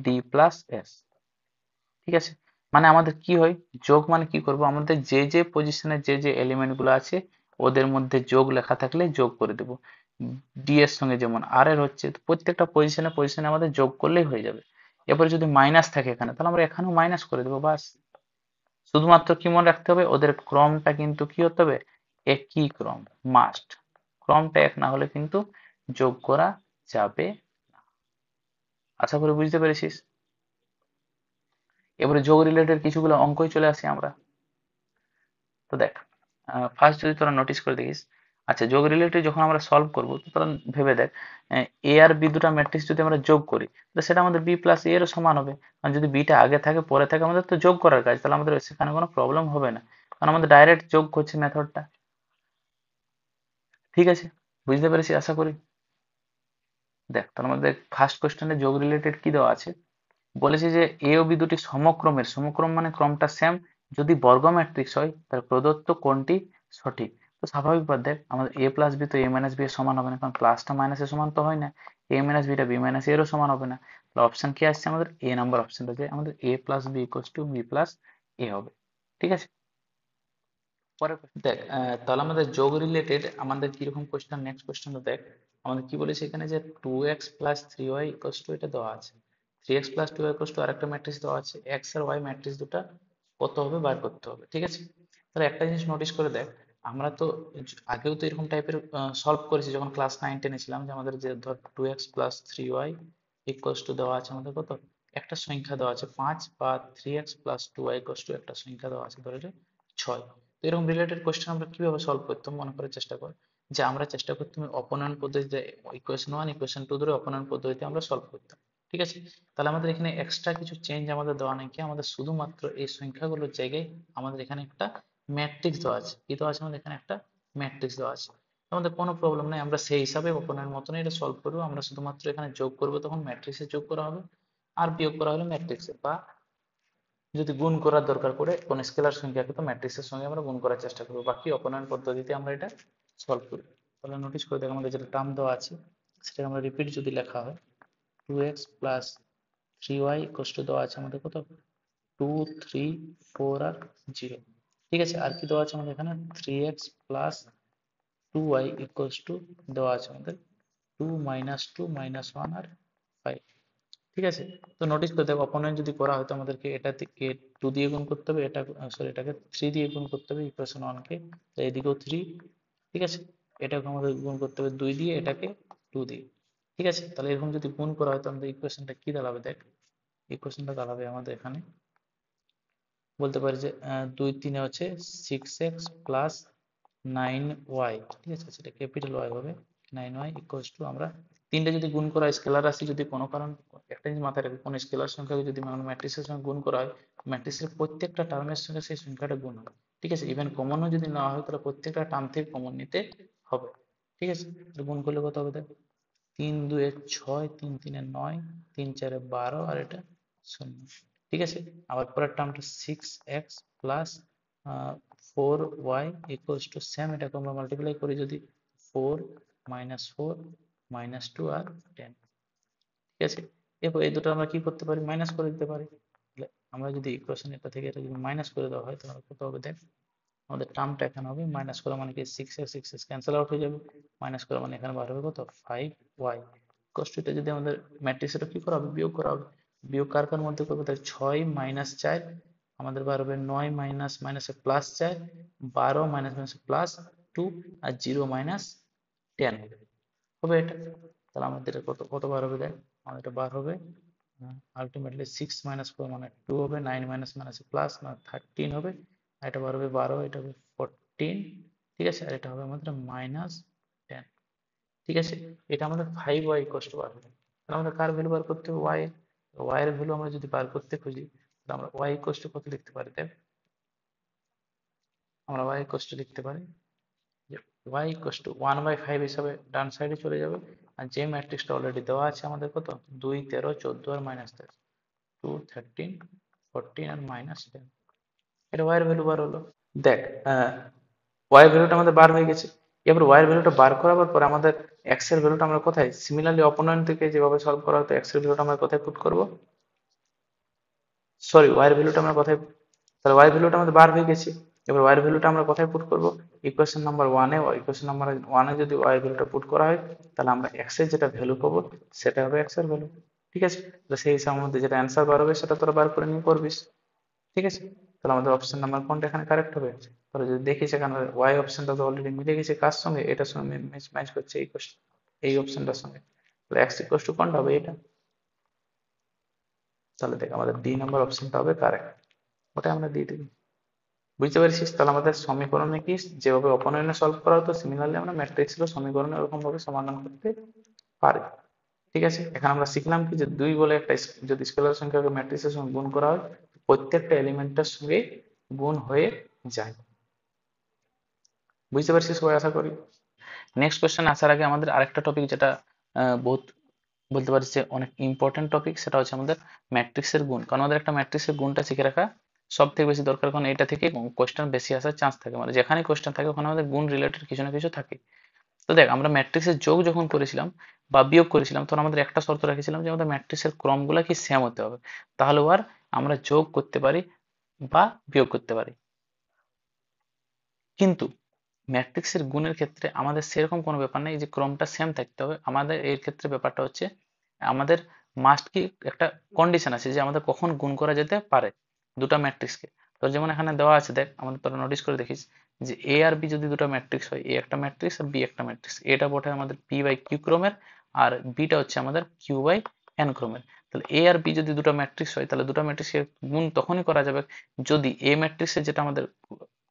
D plus S. ঠিক আছে, মানে আমাদের কি হয়, যোগ মানে কি করব, আমাদের যে যে পজিশনে যে যে এলিমেন্ট গুলো আছে ওদের মধ্যে যোগ লেখা থাকলে যোগ করে দেব। ডি এর সঙ্গে যেমন আর এর হচ্ছে, তো প্রত্যেকটা পজিশনে পজিশনে আমাদের যোগ করলেই হয়ে যাবে। এরপরে যদি মাইনাস থাকে এখানে তাহলে আমরা এখানেও মাইনাস করে দেবো, বাস। শুধুমাত্র কি মনে রাখতে হবে, ওদের ক্রমটা কিন্তু কি হতে হবে, একই ক্রম, মাস্ট। ক্রমটা এক না হলে কিন্তু যোগ করা যাবে না। আশা করি বুঝতে পেরেছিস। এবারে যোগ রিলেটেড কিছুগুলো অঙ্কই চলে আসি আমরা। তো দেখ ফার্স্ট যদি তোরা নোটিস করে দেখিস, আচ্ছা যোগ রিলেটেড যখন আমরা সলভ করবো তো তোরা ভেবে দেখ, এ আর বি দুটা ম্যাট্রিক্স যদি আমরা যোগ করি তো সেটা আমাদের বি প্লাস এ এর সমান হবে। কারণ যদি বিটা আগে থাকে পরে থাকে আমাদের তো যোগ করার কাজ, তাহলে আমাদের সেখানে কোনো প্রবলেম হবে না, কারণ আমাদের ডাইরেক্ট যোগ করছে মেথডটা। ঠিক আছে, বুঝতে পেরেছি আশা করি। দেখ তার মধ্যে ফার্স্ট কোশ্চেনে যোগ রিলেটেড কি দেওয়া আছে, বলেছে যে এ ও বি দুটি সমক্রমের, সমক্রম মানে ক্রমটা সেম, যদি বর্গ ম্যাট্রিক্স হয় তাহলে প্রদত্ত কোনটি সঠিক। তো স্বাভাবিক ব্যাপার, দেখ আমাদের এ প্লাস বি তো এ মাইনাস বি এর সমান হবে না, কারণ প্লাসটা মাইনাসের সমান তো হয় না। এ মাইনাস বিটা বি মাইনাস এরও সমান হবে না। তাহলে অপশন কি আসছে আমাদের, এ নাম্বার অপশনটা, যে আমাদের A plus B equals to B plus A হবে। ঠিক আছে, পরের question দেখ, তাহলে আমাদের যোগ রিলেটেড আমাদের কিরকম কোশ্চেন, নেক্সট কোশ্চেনটা দেখ। আমাদের কি বলেছে এখানে যে 2x plus 3y equals to, এটা দেওয়া আছে 3x plus 2y equals to আরেকটা ম্যাট্রিক্স দেওয়া আছে, x আর y ম্যাট্রিক্স দুটা কত হবে বার করতে হবে। ঠিক আছে, তাহলে একটা জিনিস নোটিস করে দেখ, আমরা তো আগেও তো এরকম টাইপের সলভ করেছি যখন ক্লাস 9-10 ছিলাম, যে আমাদের যে ধর 2x plus 3y equals to দেওয়া আছে আমাদের কত, একটা সংখ্যা দেওয়া আছে 5, বা 3x plus 2y equals to একটা সংখ্যা দেওয়া আছে ধরে 6। তো এরকম রিলেটেড কোশ্চেন আমরা কিভাবে সলভ করতাম মনে করার চেষ্টা কর, যে আমরা চেষ্টা করতাম অপনয়ন পদ্ধতিতে ইকুয়েশন 1 ইকুয়েশন 2 ধরে অপনয়ন পদ্ধতিতে আমরা সলভ করতাম। ঠিক আছে, তাহলে আমাদের এখানে এক্সট্রা কিছু চেঞ্জ আমাদের দেওয়া নেই, কি আমাদের শুধুমাত্র এই সংখ্যাগুলোর জায়গায় আমাদের এখানে একটা ম্যাট্রিক্স দেওয়া আছে। কি দেওয়া আছে আমাদের এখানে? একটা ম্যাট্রিক্স দেওয়া আছে। আমাদের কোনো প্রবলেম নেই, আমরা সেই হিসাবে অপনয়নের মতনই এটা সলভ করবো। আমরা শুধুমাত্র এখানে যোগ করবো, তখন ম্যাট্রিক্সে যোগ করা হবে, আর বিয়োগ করা হলে ম্যাট্রিক্সে, বা যদি গুণ করার দরকার পড়ে কোন স্কেলার সংখ্যাকে তো ম্যাট্রিক্সের সঙ্গে আমরা গুণ করার চেষ্টা করবো। বাকি অপনয়ন পদ্ধতিতে আমরা এটা সলভ করি। তাহলে নোটিস করে দেখো, আমাদের যেটা টার্ম দেওয়া আছে সেটাকে আমরা রিপিট যদি লেখা হয়, 2x plus 3y equal to দেওয়া আছে আমাদের কত? 2, 3, 4 আর 0। ঠিক আছে, আর কি দেওয়া আছে আমাদের এখানে? 3x plus 2y equal to দেওয়া আছে আমাদের 2 মাইনাস 2 মাইনাস 1 আর 5। ঠিক আছে, তো নোটিস করে দেখো, অপনয়ন যদি করা হয় তো আমাদেরকে এটাকে 2 দিয়ে গুণ করতে হবে, এটা সরি এটাকে 3 দিয়ে গুণ করতে হবে ইকুয়েশন 1 কে, তো এদিকেও 3। ঠিক আছে, এটাকে আমাদের গুণ করতে হবে 2 দিয়ে, এটাকে 2 দিয়ে। ঠিক আছে, তাহলে এরকম যদি গুণ করা হয় তো আমাদের ইকুয়েশনটা কি দাঁড়াবে? দেখ, ইকুয়েশনটা দাঁড়াবে আমাদের এখানে, বলতে পারি যে 2 3 হচ্ছে 6x প্লাস 9y। ঠিক আছে, সেটা ক্যাপিটাল ওয়াই হবে। 9y ইকুয়ালস টু, আমরা তিনটে যদি গুণ করা হয় স্কেলার রাশি, যদি কোনো কারণ একটা জিনিস মাথায় রাখবে, কোনো স্কেলার সংখ্যাকে যদি ম্যাট্রিক্সের সঙ্গে গুণ করা হয়, ম্যাট্রিক্সের প্রত্যেকটা টার্মের সঙ্গে সেই সংখ্যাটা গুণ হবে। ঠিক আছে, ইভেন কমনও যদি নেওয়া হয় তাহলে প্রত্যেকটা টার্ম থেকে কমন নিতে হবে। ঠিক আছে, তাহলে গুণ করলে কত হবে? দেখ, 3 2 6, 3 3 9, 3 4 12 আর এটা 0। ঠিক আছে, আবার পরের টার্মটা 6x plus 4y equals to same, এটাকে আমরা মাল্টিপ্লাই করি যদি, 4 মাইনাস 4 মাইনাস 2 আর 10। ঠিক আছে, এরপর এই দুটো আমরা কি করতে পারি? মাইনাস করে দিতে পারি। তাহলে আমরা যদি ইকুয়েশন এটা থেকে এটা যদি মাইনাস করে দেওয়া হয় তাহলে কত হবে? দেখ, আমাদের টার্মটা এখানে হবে, মাইনাস করা মানে কি 6x ক্যান্সেল আউট হয়ে যাবে, মাইনাস করা মানে এখানে বার হবে কত? 5y। কষ্ট, এটা যদি আমাদের ম্যাট্রিক্স, এটা কি করা হবে? বিয়োগ করা হবে। বিয়োগ কার কার মধ্যে করবে? তাহলে 6 মাইনাস 4 আমাদের বার হবে 9 মাইনাস মাইনাসে প্লাস 4, 12 মাইনাস মাইনাসে প্লাস 2 আর 0 মাইনাস 10 হবে এটা। তাহলে আমাদের এটা কত কত বার হবে? দেখ, আমাদের এটা বার হবে আলটিমেটলি 6 মাইনাস 4 মানে 2 হবে, 9 মাইনাস মাইনাসে প্লাস মানে 13 হবে, আর এটা বার হবে 12, এটা হবে 14। ঠিক আছে, আর এটা হবে আমাদের মাইনাস 10। ঠিক আছে, এটা আমাদের 5y কষ্ট বার হবে। তাহলে আমাদের কার ভ্যালু বার করতে হবে? y এর। y এর ভ্যালু আমরা যদি বার করতে খুঁজি তাহলে আমরা y কষ্ট কত লিখতে পারি? দেখ, আমরা y কষ্ট লিখতে পারি যে y ইকুয়ালস টু 1/5 হিসাবে ডান সাইডে চলে যাবে, আর যে ম্যাট্রিক্সটা অলরেডি দেওয়া আছে আমাদের কত? 2 13 14 আর মাইনাস 13, 2 13 14 আর মাইনাস 10। এটা y এর ভ্যালু বার হলো। দেখ, y এর ভ্যালুটা আমাদের বার হয়ে গেছে। এবার y এর ভ্যালুটা বার করার পর আমাদের x এর ভ্যালুটা আমরা কোথায়? সিমিলারলি অপনয়ন থেকে যেভাবে সলভ করা হতো, x এর ভ্যালুটা আমরা কোথায় পুট করব? সরি, y এর ভ্যালুটা আমরা কোথায়? তাহলে y এর ভ্যালুটা আমাদের বার হয়ে গেছে। এবার y এর ভ্যালুটা আমরা কোথায় পুট করব? ইকুয়েশন নাম্বার 1 এ। ইকুয়েশন নাম্বার 1 এ যদি y এর ভ্যালুটা পুট করা হয় তাহলে আমরা x এর যেটা ভ্যালু পাবো সেটা হবে x এর ভ্যালু। ঠিক আছে, তাহলে সেই হিসাবের মধ্যে যেটা অ্যান্সার বার হবে সেটা তোরা বার করে নিয়ে করবিস। ঠিক আছে, তাহলে আমাদের অপশন নাম্বার কোনটা এখানে কারেক্ট হবে? তাহলে যদি দেখি সেখানে y অপশনটা তো অলরেডি মিলে গেছে কার সঙ্গে? এটার সঙ্গে ম্যাচ করছে এই কোশ্চেন, এই অপশনটার সঙ্গে। তাহলে x ইকুয়াল টু কোনটা হবে? এটা। তাহলে দেখ, আমাদের ডি নাম্বার অপশনটা হবে কারেক্ট, ওটা আমরা দিয়ে দিই। বুঝতে পারছিস? তাহলে আমাদের সমীকরণে কি যেভাবে অপনয়নে সলভ করা হতো, সিমিলারলি আমরা ম্যাট্রিক্সের সমীকরণে ওরকম ভাবে সমাধান করতে পারি। ঠিক আছে, এখানে আমরা শিখলাম কি, যে 2 বলে একটা যদি স্কেলার সংখ্যাকে ম্যাট্রিক্সের সঙ্গে গুণ করা হয় প্রত্যেকটা এলিমেন্টের সঙ্গে গুণ হয়ে যায়। বুঝতে পারছিস সবাই আশা করি। নেক্সট কোশ্চেন আসার আগে আমাদের আরেকটা টপিক যেটা বহুত বলতে পারিস যে অনেক ইম্পর্টেন্ট টপিক, সেটা হচ্ছে আমাদের ম্যাট্রিক্সের গুণ। কারণ আমাদের একটা ম্যাট্রিক্সের গুণটা শিখে রাখা সব থেকে বেশি দরকার, কারণ এটা থেকে কোশ্চেন বেশি আসার চান্স থাকে, মানে যেখানে কোশ্চেন থাকে ওখানে আমাদের গুণ রিলেটেড কিছু না কিছু থাকে। তো দেখ, আমরা ম্যাট্রিক্সের যোগ যখন করেছিলাম বা বিয়োগ করেছিলাম তখন আমাদের একটা শর্ত রেখেছিলাম যে আমাদের ম্যাট্রিক্সের ক্রমগুলো কি সেম হতে হবে, তাহলে আর আমরা যোগ করতে পারি বা বিয়োগ করতে পারি। কিন্তু ম্যাট্রিক্সের গুণের ক্ষেত্রে আমাদের সেরকম কোনো ব্যাপার নেই যে ক্রমটা সেম থাকতে হবে। আমাদের এর ক্ষেত্রে ব্যাপারটা হচ্ছে আমাদের মাস্ট কি একটা কন্ডিশন আছে যে আমাদের কখন গুণ করা যেতে পারে দুটো ম্যাট্রিক্সকে। তো যেমন এখানে দেওয়া আছে, দেখ আমাদের তোরা নোটিস করে দেখিস যে এ আর বি যদি দুটো ম্যাট্রিক্স হয়, এ একটা ম্যাট্রিক্স আর বি একটা ম্যাট্রিক্স, এটা বটে আমাদের পি বাই কিউ ক্রমের আর বিটা হচ্ছে আমাদের কিউ বাই এন ক্রমের। তাহলে এ আর বি যদি দুটো ম্যাট্রিক্স হয় তাহলে দুটো ম্যাট্রিক্সের গুণ তখনই করা যাবে যদি এ ম্যাট্রিক্সের যেটা আমাদের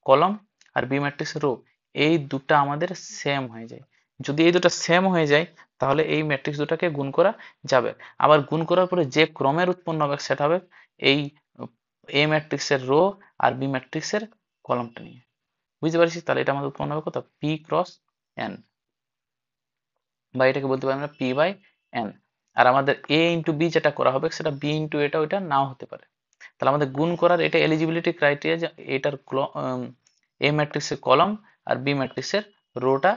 কলম আর বি ম্যাট্রিক্সের রো, এই দুটা আমাদের সেম হয়ে যায়। যদি এই দুটো সেম হয়ে যায় তাহলে এই ম্যাট্রিক্স দুটাকে গুণ করা যাবে। আবার গুণ করার পরে যে ক্রমের উৎপন্ন হবে সেটা হবে এই এ ম্যাট্রিক্সের রো আর বি ম্যাট্রিক্সের কলমটা নিয়ে। বুঝতে পারছিস? তাহলে এটা আমাদের উৎপন্ন হবে কত, পি ক্রস এন, বা এটাকে বলতে পারি আমরা পি বাই এন। আর আমাদের এ ইন্টু বি যেটা করা হবে সেটা বি ইন্টু এটা ওইটা নাও হতে পারে। তাহলে আমাদের গুণ করার এটা এলিজিবিলিটি ক্রাইটেরিয়া যে এটার এ ম্যাট্রিক্সের কলম আর বি ম্যাট্রিক্সের রোটা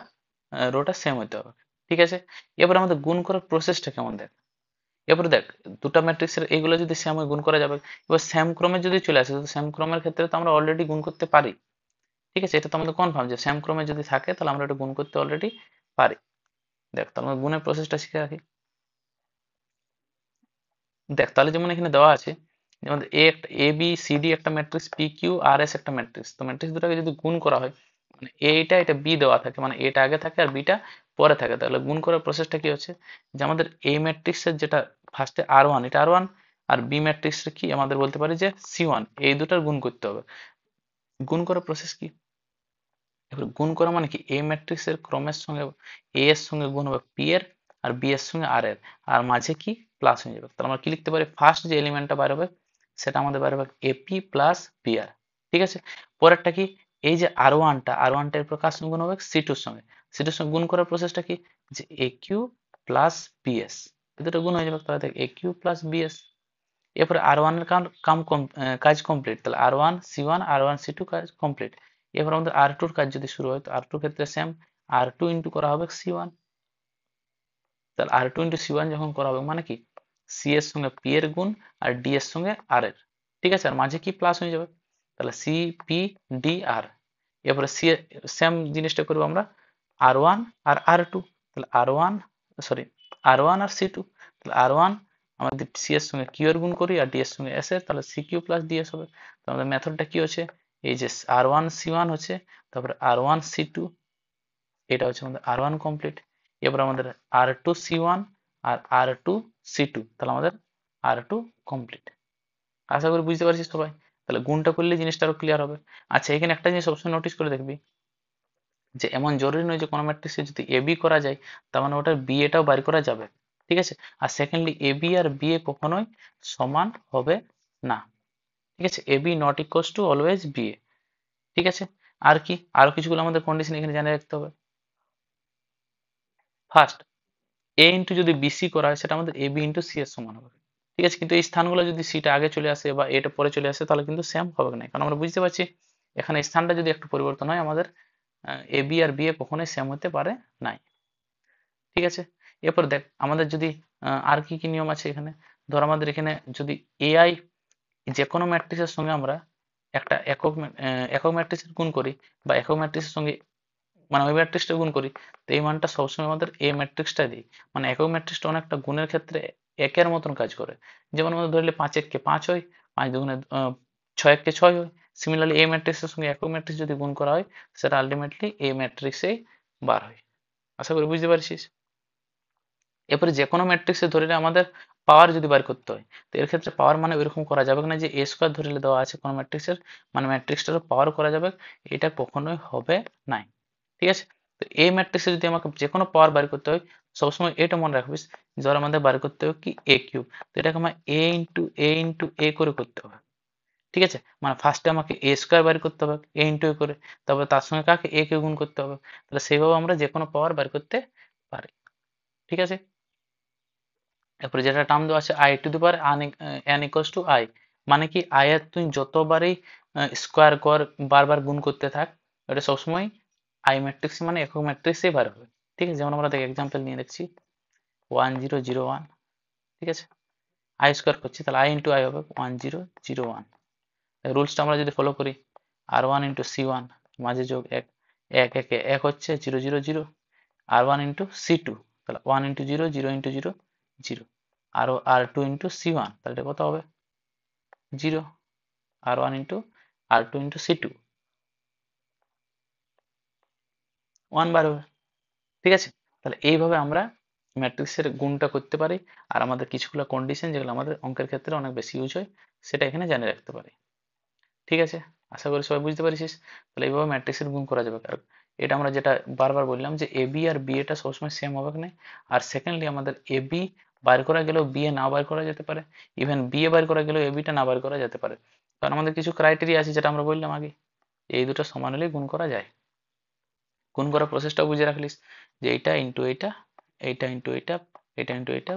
রোটা সেম হতে হবে। ঠিক আছে, এবার আমাদের গুণ করার প্রসেসটা কেমন দেখ। এরপরে দেখ, দুটা ম্যাট্রিক্সের এইগুলো যদি সেম হয় গুণ করা যাবে। এবার সেম ক্রমে যদি চলে আসে, তো সেম ক্রমের ক্ষেত্রে তো আমরা অলরেডি গুণ করতে পারি। ঠিক আছে, এটা তো আমাদের কনফার্ম যে সেম ক্রমে যদি থাকে তাহলে আমরা এটা গুণ করতে অলরেডি পারি। দেখ, তাহলে আমরা গুণের প্রসেসটা শিখে রাখি। দেখ, তাহলে যেমন এখানে দেওয়া আছে, যেমন এ একটা এ বি সি ডি একটা matrix, P Q R S একটা ম্যাট্রিক্স। তো ম্যাট্রিক্স দুটাকে যদি গুণ করা হয়, মানে এটা এটা বি দেওয়া থাকে, মানে এটা আগে থাকে আর বিটা পরে থাকে, তাহলে গুণ করার প্রসেসটা কি হচ্ছে যে আমাদের এ ম্যাট্রিক্সের যেটা ফার্স্টে আর ওয়ান, এটা আর ওয়ান, আর বি ম্যাট্রিক্সের কি আমাদের বলতে পারি যে সি ওয়ান, এই দুটার গুণ করতে হবে। গুণ করার প্রসেস কি, এবার গুণ করা মানে কি এ ম্যাট্রিক্স এর ক্রমের সঙ্গে এ এর সঙ্গে গুণ হবে পি এর, আর বি এর সঙ্গে আর এর, আর মাঝে কি প্লাস হয়ে যাবে। তাহলে আমরা কি লিখতে পারি, ফার্স্ট যে এলিমেন্টটা বার হবে সেটা আমাদের বার হবে এপি প্লাস পি আর। ঠিক আছে, পরেরটা কি, এই যে আর ওয়ানটা এর কার সঙ্গে গুণ হবে, সি টুর সঙ্গে। সি টুর সঙ্গে গুণ করার প্রসেসটা কি, যে এ কিউ প্লাস বিএস, এই দুটো গুণ হয়ে যাবে। তাহলে দেখ এ কিউ প্লাস বিএস। এরপরে আর ওয়ান এর কাজ কমপ্লিট, তাহলে আর ওয়ান সি ওয়ান আর ওয়ান সি টু কাজ কমপ্লিট। এরপর আমাদের আর টুর কাজ যদি শুরু হয়, তো আর টুর ক্ষেত্রে সেম, আর টু ইন্টু করা হবে সি ওয়ান। তাহলে আর টু ইন্টু সি ওয়ান যখন করা হবে মানে কি, সি এর সঙ্গে পি এর গুণ আর ডি এর সঙ্গে আর এর। ঠিক আছে, আর মাঝে কি প্লাস হয়ে যাবে, তাহলে সি পি ডি আর। এরপরে সি সেম জিনিসটা করবো আমরা আর ওয়ান আর আর টু। তাহলে আর ওয়ান, সরি, আর ওয়ান আর সি টু। তাহলে আর ওয়ান আমাদের সি এর সঙ্গে কিউ এর গুণ করি আর ডি এর সঙ্গে এস এর, তাহলে C Q plus D S হবে। তো আমাদের মেথডটা কি হচ্ছে, এই যে আর ওয়ান সি ওয়ান হচ্ছে, তারপরে আর ওয়ান সি টু, এটা হচ্ছে আমাদের আর ওয়ান কমপ্লিট। এবার আমাদের আর টু সি ওয়ান আর আর টু সি টু, তাহলে আমাদের আর টু কমপ্লিট। আশা করি বুঝতে পারছিস সবাই। তাহলে গুণটা করলে জিনিসটা আরো ক্লিয়ার হবে। আচ্ছা, এখানে একটা জিনিস সবসময় নোটিস করে দেখবি, যে এমন জরুরি নয় যে কোনো ম্যাট্রিক্সে যদি এ বি করা যায় তার মানে ওটার বি এটাও বার করা যাবে। ঠিক আছে, আর সেকেন্ডলি এ বি আর বি এ কখনোই সমান হবে না। ঠিক আছে, A B not equals to always B A. ঠিক আছে, আর কি আরো কিছুগুলো আমাদের কন্ডিশন এখানে জানিয়ে রাখতে হবে। ফার্স্ট, এ ইন্টু যদি বিসি করা হয় সেটা আমাদের এ বি ইন্টু সি এর সমান হবে। ঠিক আছে, কিন্তু এই স্থানগুলো যদি সিটা আগে চলে আসে বা এটা পরে চলে আসে তাহলে কিন্তু সেম হবে না, কারণ আমরা বুঝতে পারছি এখানে স্থানটা যদি একটু পরিবর্তন হয় আমাদের এ বি আর বি এ কখনোই সেম হতে পারে নাই। ঠিক আছে, এরপর দেখ আমাদের যদি আর কি কি নিয়ম আছে এখানে। ধর আমাদের এখানে যদি এআই যে কোনো ম্যাট্রিক্সের সঙ্গে আমরা একটা একক ম্যাট্রিক্সের গুণ করি, বা একক ম্যাট্রিক্সের সঙ্গে মানে ওই ম্যাট্রিক্সটা গুণ করি, তো এই মানটা সবসময় আমাদের এই ম্যাট্রিক্সটা দিই। মানে একক ম্যাট্রিক্সটা অনেকটা গুণের ক্ষেত্রে একের মতন কাজ করে। যেমন আমাদের ধরলে 5 এককে 5 হয়, 5 দুগুণে 6 এককে 6 হয়। সিমিলারলি এই ম্যাট্রিক্সের সঙ্গে একক ম্যাট্রিক্স যদি গুণ করা হয় সেটা আলটিমেটলি এই ম্যাট্রিক্সেই বার হয়। আশা করি বুঝতে পারছিস। এরপরে যে কোনো ম্যাট্রিক্সে ধরে আমাদের পাওয়ার যদি বার করতে হয়, তো এর ক্ষেত্রে পাওয়ার মানে ওইরকম করা যাবে না যে এ স্কোয়ার ধরে দেওয়া আছে কোনো ম্যাট্রিক্সের, মানে ম্যাট্রিক্সটারও পাওয়ার করা যাবে, এটা কখনোই হবে না। ঠিক আছে, তো এই ম্যাট্রিক্সে যদি আমাকে যে কোনো পাওয়ার বার করতে হয়, সবসময় এটা মনে রাখবিস, ধর আমাদের বার করতে হবে কি এ কিউব, তো এটাকে আমার এ ইন্টু এ করে করতে হবে। ঠিক আছে, মানে ফার্স্টে আমাকে এ স্কোয়ার বার করতে হবে এ ইন্টু এ করে, তারপর তার সঙ্গে কাকে এ কে গুণ করতে হবে। তাহলে সেইভাবে আমরা যে কোনো পাওয়ার বার করতে পারি। ঠিক আছে, তারপরে যেটা টার্ম দেওয়া আছে I two the power N equals to I, মানে কি আই এর তুই যতবারই স্কোয়ার কর, বারবার গুণ করতে থাক, এটা সবসময় আই ম্যাট্রিক্স মানে একক ম্যাট্রিক্সই বার হবে। ঠিক আছে, যেমন আমরা দেখ এক্সাম্পল নিয়ে দেখছি 1001। ঠিক আছে, আই স্কোয়ার করছি তাহলে আই ইন্টু আই হবে 1001। রুলসটা আমরা যদি ফলো করি, আর ওয়ান ইন্টু সি ওয়ান, মাঝে যোগ এক, এক একে এক হচ্ছে 000, আর ওয়ান ইন্টু সি টু, তাহলে 1 ইন্টু 0, 0 ইন্টু 0, 0, আরো আর টু ইন্টু সি ওয়ান, তাহলে এটা কত হবে 0, আর ওয়ান ইন্টু আর টু ইন্টু সি টু 1 বার হবে। ঠিক আছে, তাহলে এইভাবে আমরা ম্যাট্রিক্সের গুণটা করতে পারি। আর আমাদের কিছুগুলো কন্ডিশন যেগুলো আমাদের অঙ্কের ক্ষেত্রে অনেক বেশি ইউজ হয় সেটা এখানে জানিয়ে রাখতে পারি। ঠিক আছে। আশা করি সবাই বুঝতে পারছিস। তাহলে এইভাবে ম্যাট্রিক্সের গুণ করা যাবে। আর এটা আমরা যেটা বারবার বললাম যে এ বি আর বি এটা সবসময় সেম হবে না। আর সেকেন্ডলি আমাদের এ বি বার করা গেলেও বি এ না বার করা যেতে পারে, ইভেন বি এ বার করা গেলেও এ বিটা না বার করা যেতে পারে। কারণ আমাদের কিছু ক্রাইটেরিয়া আছে যেটা আমরা বললাম আগে, এই দুটো সমান হলেই গুণ করা যায়। গুণ করার প্রসেসটা বুঝে রাখলিস যে এইটা ইন্টু এইটা, এইটা ইন্টু এইটা, এটা ইন্টু এইটা,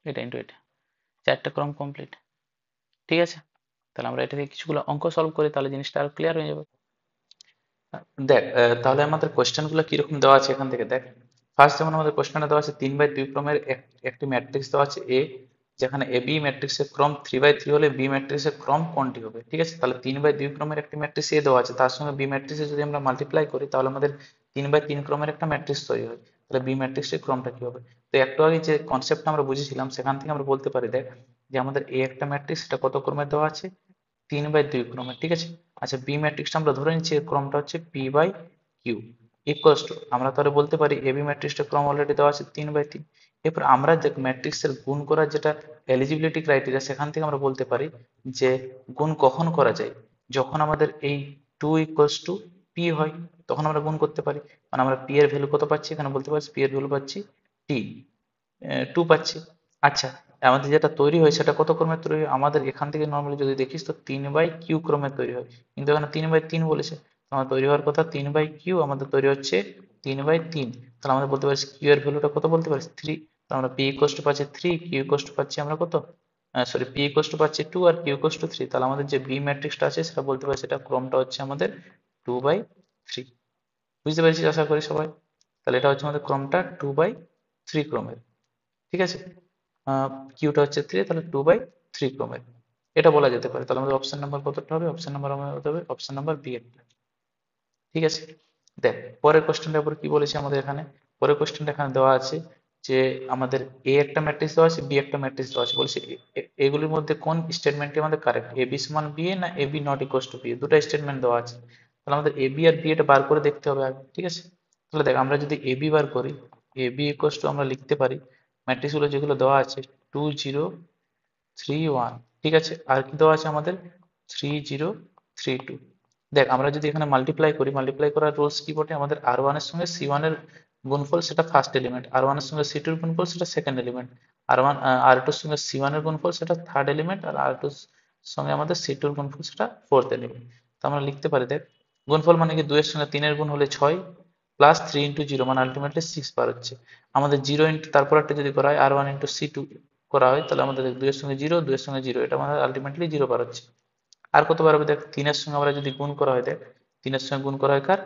এটা ইন্টু এটা, চারটা ক্রম কমপ্লিট। ঠিক আছে, তাহলে আমরা এটা থেকে কিছুগুলো অঙ্ক সলভ করি, তাহলে জিনিসটা আরো ক্লিয়ার হয়ে যাবে। দেখ তাহলে আমাদের কোশ্চেন গুলো কিরকম দেওয়া আছে এখান থেকে দেখ। ফার্স্ট যেমন আমাদের কোশ্চেনে দেওয়া আছে 3/2 ক্রমের একটি ম্যাট্রিক্স দেওয়া আছে এ, যেখানে এ বি ম্যাট্রিক্সের ক্রম 3/3 হলে বি ম্যাট্রিক্সের ক্রম কোনটি হবে। ঠিক আছে, তাহলে 3/2 ক্রমের একটি ম্যাট্রিক্স এ দেওয়া আছে, তার সঙ্গে বি ম্যাট্রিক্সে যদি আমরা মাল্টিপ্লাই করি তাহলে আমাদের 3/3 ক্রমের একটা ম্যাট্রিক্স তৈরি হয়। তাহলে বি ম্যাট্রিক্সের ক্রমটা কি হবে? তো একটু আগে যে কনসেপ্টটা আমরা বুঝেছিলাম সেখান থেকে আমরা বলতে পারি দেখ, যে আমাদের এ একটা ম্যাট্রিক্স, সেটা কত ক্রমে দেওয়া আছে? 3/2 ক্রমে। ঠিক আছে, আচ্ছা বি ম্যাট্রিক্সটা আমরা ধরে নিচ্ছি এর ক্রমটা হচ্ছে p/q ইকুয়ালস টু, আমরা তাহলে বলতে পারি এবি ম্যাট্রিক্সটার ক্রম অলরেডি দেওয়া আছে 3/3। এরপর আমরা দেখ ম্যাট্রিক্সের গুণ করার যেটা এলিজিবিলিটি ক্রাইটেরিয়া, সেখান থেকে আমরা বলতে পারি যে গুণ কখন করা যায়, যখন আমাদের এই 2 ইকুয়ালস টু পি হয় তখন আমরা গুণ করতে পারি। মানে আমরা পি এর ভ্যালু কত পাচ্ছি, এখানে বলতে পারছি পি এর ভ্যালু পাচ্ছি টি, 2 পাচ্ছি। আচ্ছা, আমাদের যেটা তৈরি হয় সেটা কত ক্রমে তৈরি হয়? আমাদের এখান থেকে নর্মালি যদি দেখিস তো 3/q ক্রমে তৈরি হয়, কিন্তু এখানে 3/3 বলেছে, তো আমার তৈরি হওয়ার কথা 3/q, আমাদের তৈরি হচ্ছে 3/3। তাহলে আমাদের বলতে পারছি q এর ভ্যালুটা কত বলতে পারছি 3। তাহলে আমরা p ইকুয়ালস টু পাচ্ছি 3, q ইকুয়ালস টু পাচ্ছি আমরা কত, সরি p ইকুয়ালস টু পাচ্ছি 2 আর q ইকুয়ালস টু 3। তাহলে আমাদের যে b ম্যাট্রিক্সটা আছে সেটা বলতে পারছি এটা ক্রমটা হচ্ছে আমাদের 2/3। বুঝতে পেরেছিস আশা করি সবাই। তাহলে এটা হচ্ছে আমাদের ক্রমটা 2/3 ক্রমের। ঠিক আছে, কিউটা হচ্ছে 3, তাহলে 2/3 ক্রমের এটা বলা যেতে পারে। তাহলে আমাদের অপশন নাম্বার কতটা হবে? অপশন নাম্বার আমাদের হবে অপশন নাম্বার বি এর। ঠিক আছে, দেখ পরের কোশ্চেনটা উপর কি বলেছে আমাদের এখানে। পরের কোশ্চেনটা এখানে দেওয়া আছে যে আমাদের এ একটা ম্যাট্রিক্স দেওয়া আছে, বি একটা ম্যাট্রিক্স দেওয়া আছে, বলছে এগুলির মধ্যে কোন স্টেটমেন্টটি আমাদের কারেক্ট, এ বি সমান বি এ না A B not equals to B A, দুটো স্টেটমেন্ট দেওয়া আছে। তাহলে আমাদের এ বি আর বি এটা বার করে দেখতে হবে আগে। ঠিক আছে, তাহলে দেখ আমরা যদি এ বি বার করি, এ বি ইকুয়ালস টু আমরা লিখতে পারি ম্যাট্রিক্স গুলো যেগুলো দেওয়া আছে 2 0 3 1। ঠিক আছে, আর কি দেওয়া আছে আমাদের 3 0 3 2। দেখ আমরা যদি এখানে মাল্টিপ্লাই করি, মাল্টিপ্লাই করার রুলস কি বটে, আমাদের আর ওয়ান এর সঙ্গে সি ওয়ান এর গুণফল সেটা ফার্স্ট এলিমেন্ট, আর ওয়ান এর সঙ্গে সি টু এর গুণফল সেটা সেকেন্ড এলিমেন্ট, আর টু এর সঙ্গে সি ওয়ান এর গুণফল সেটা থার্ড এলিমেন্ট, আর আর টু সঙ্গে আমাদের সি টু এর গুণফল সেটা ফোর্থ এলিমেন্ট। তো আমরা লিখতে পারি দেখ, গুণফল মানে কি 2 এর সঙ্গে 3 এর গুণ হলে 6 প্লাস 3 × 0 মানে আলটিমেটলি 6 বার হচ্ছে। আমাদের 0 ইন্টু তারপর একটা যদি করা হয় আর ওয়ান ইন্টু সি টু করা হয়, তাহলে আমাদের 2 এর সঙ্গে 0, 2 এর সঙ্গে 0, এটা আমাদের আলটিমেটলি 0 বার হচ্ছে। আর কত বার হবে দেখ, 3 এর সঙ্গে আমরা যদি গুণ করা হয়, দেখ 3 এর সঙ্গে গুণ করা হয় কার,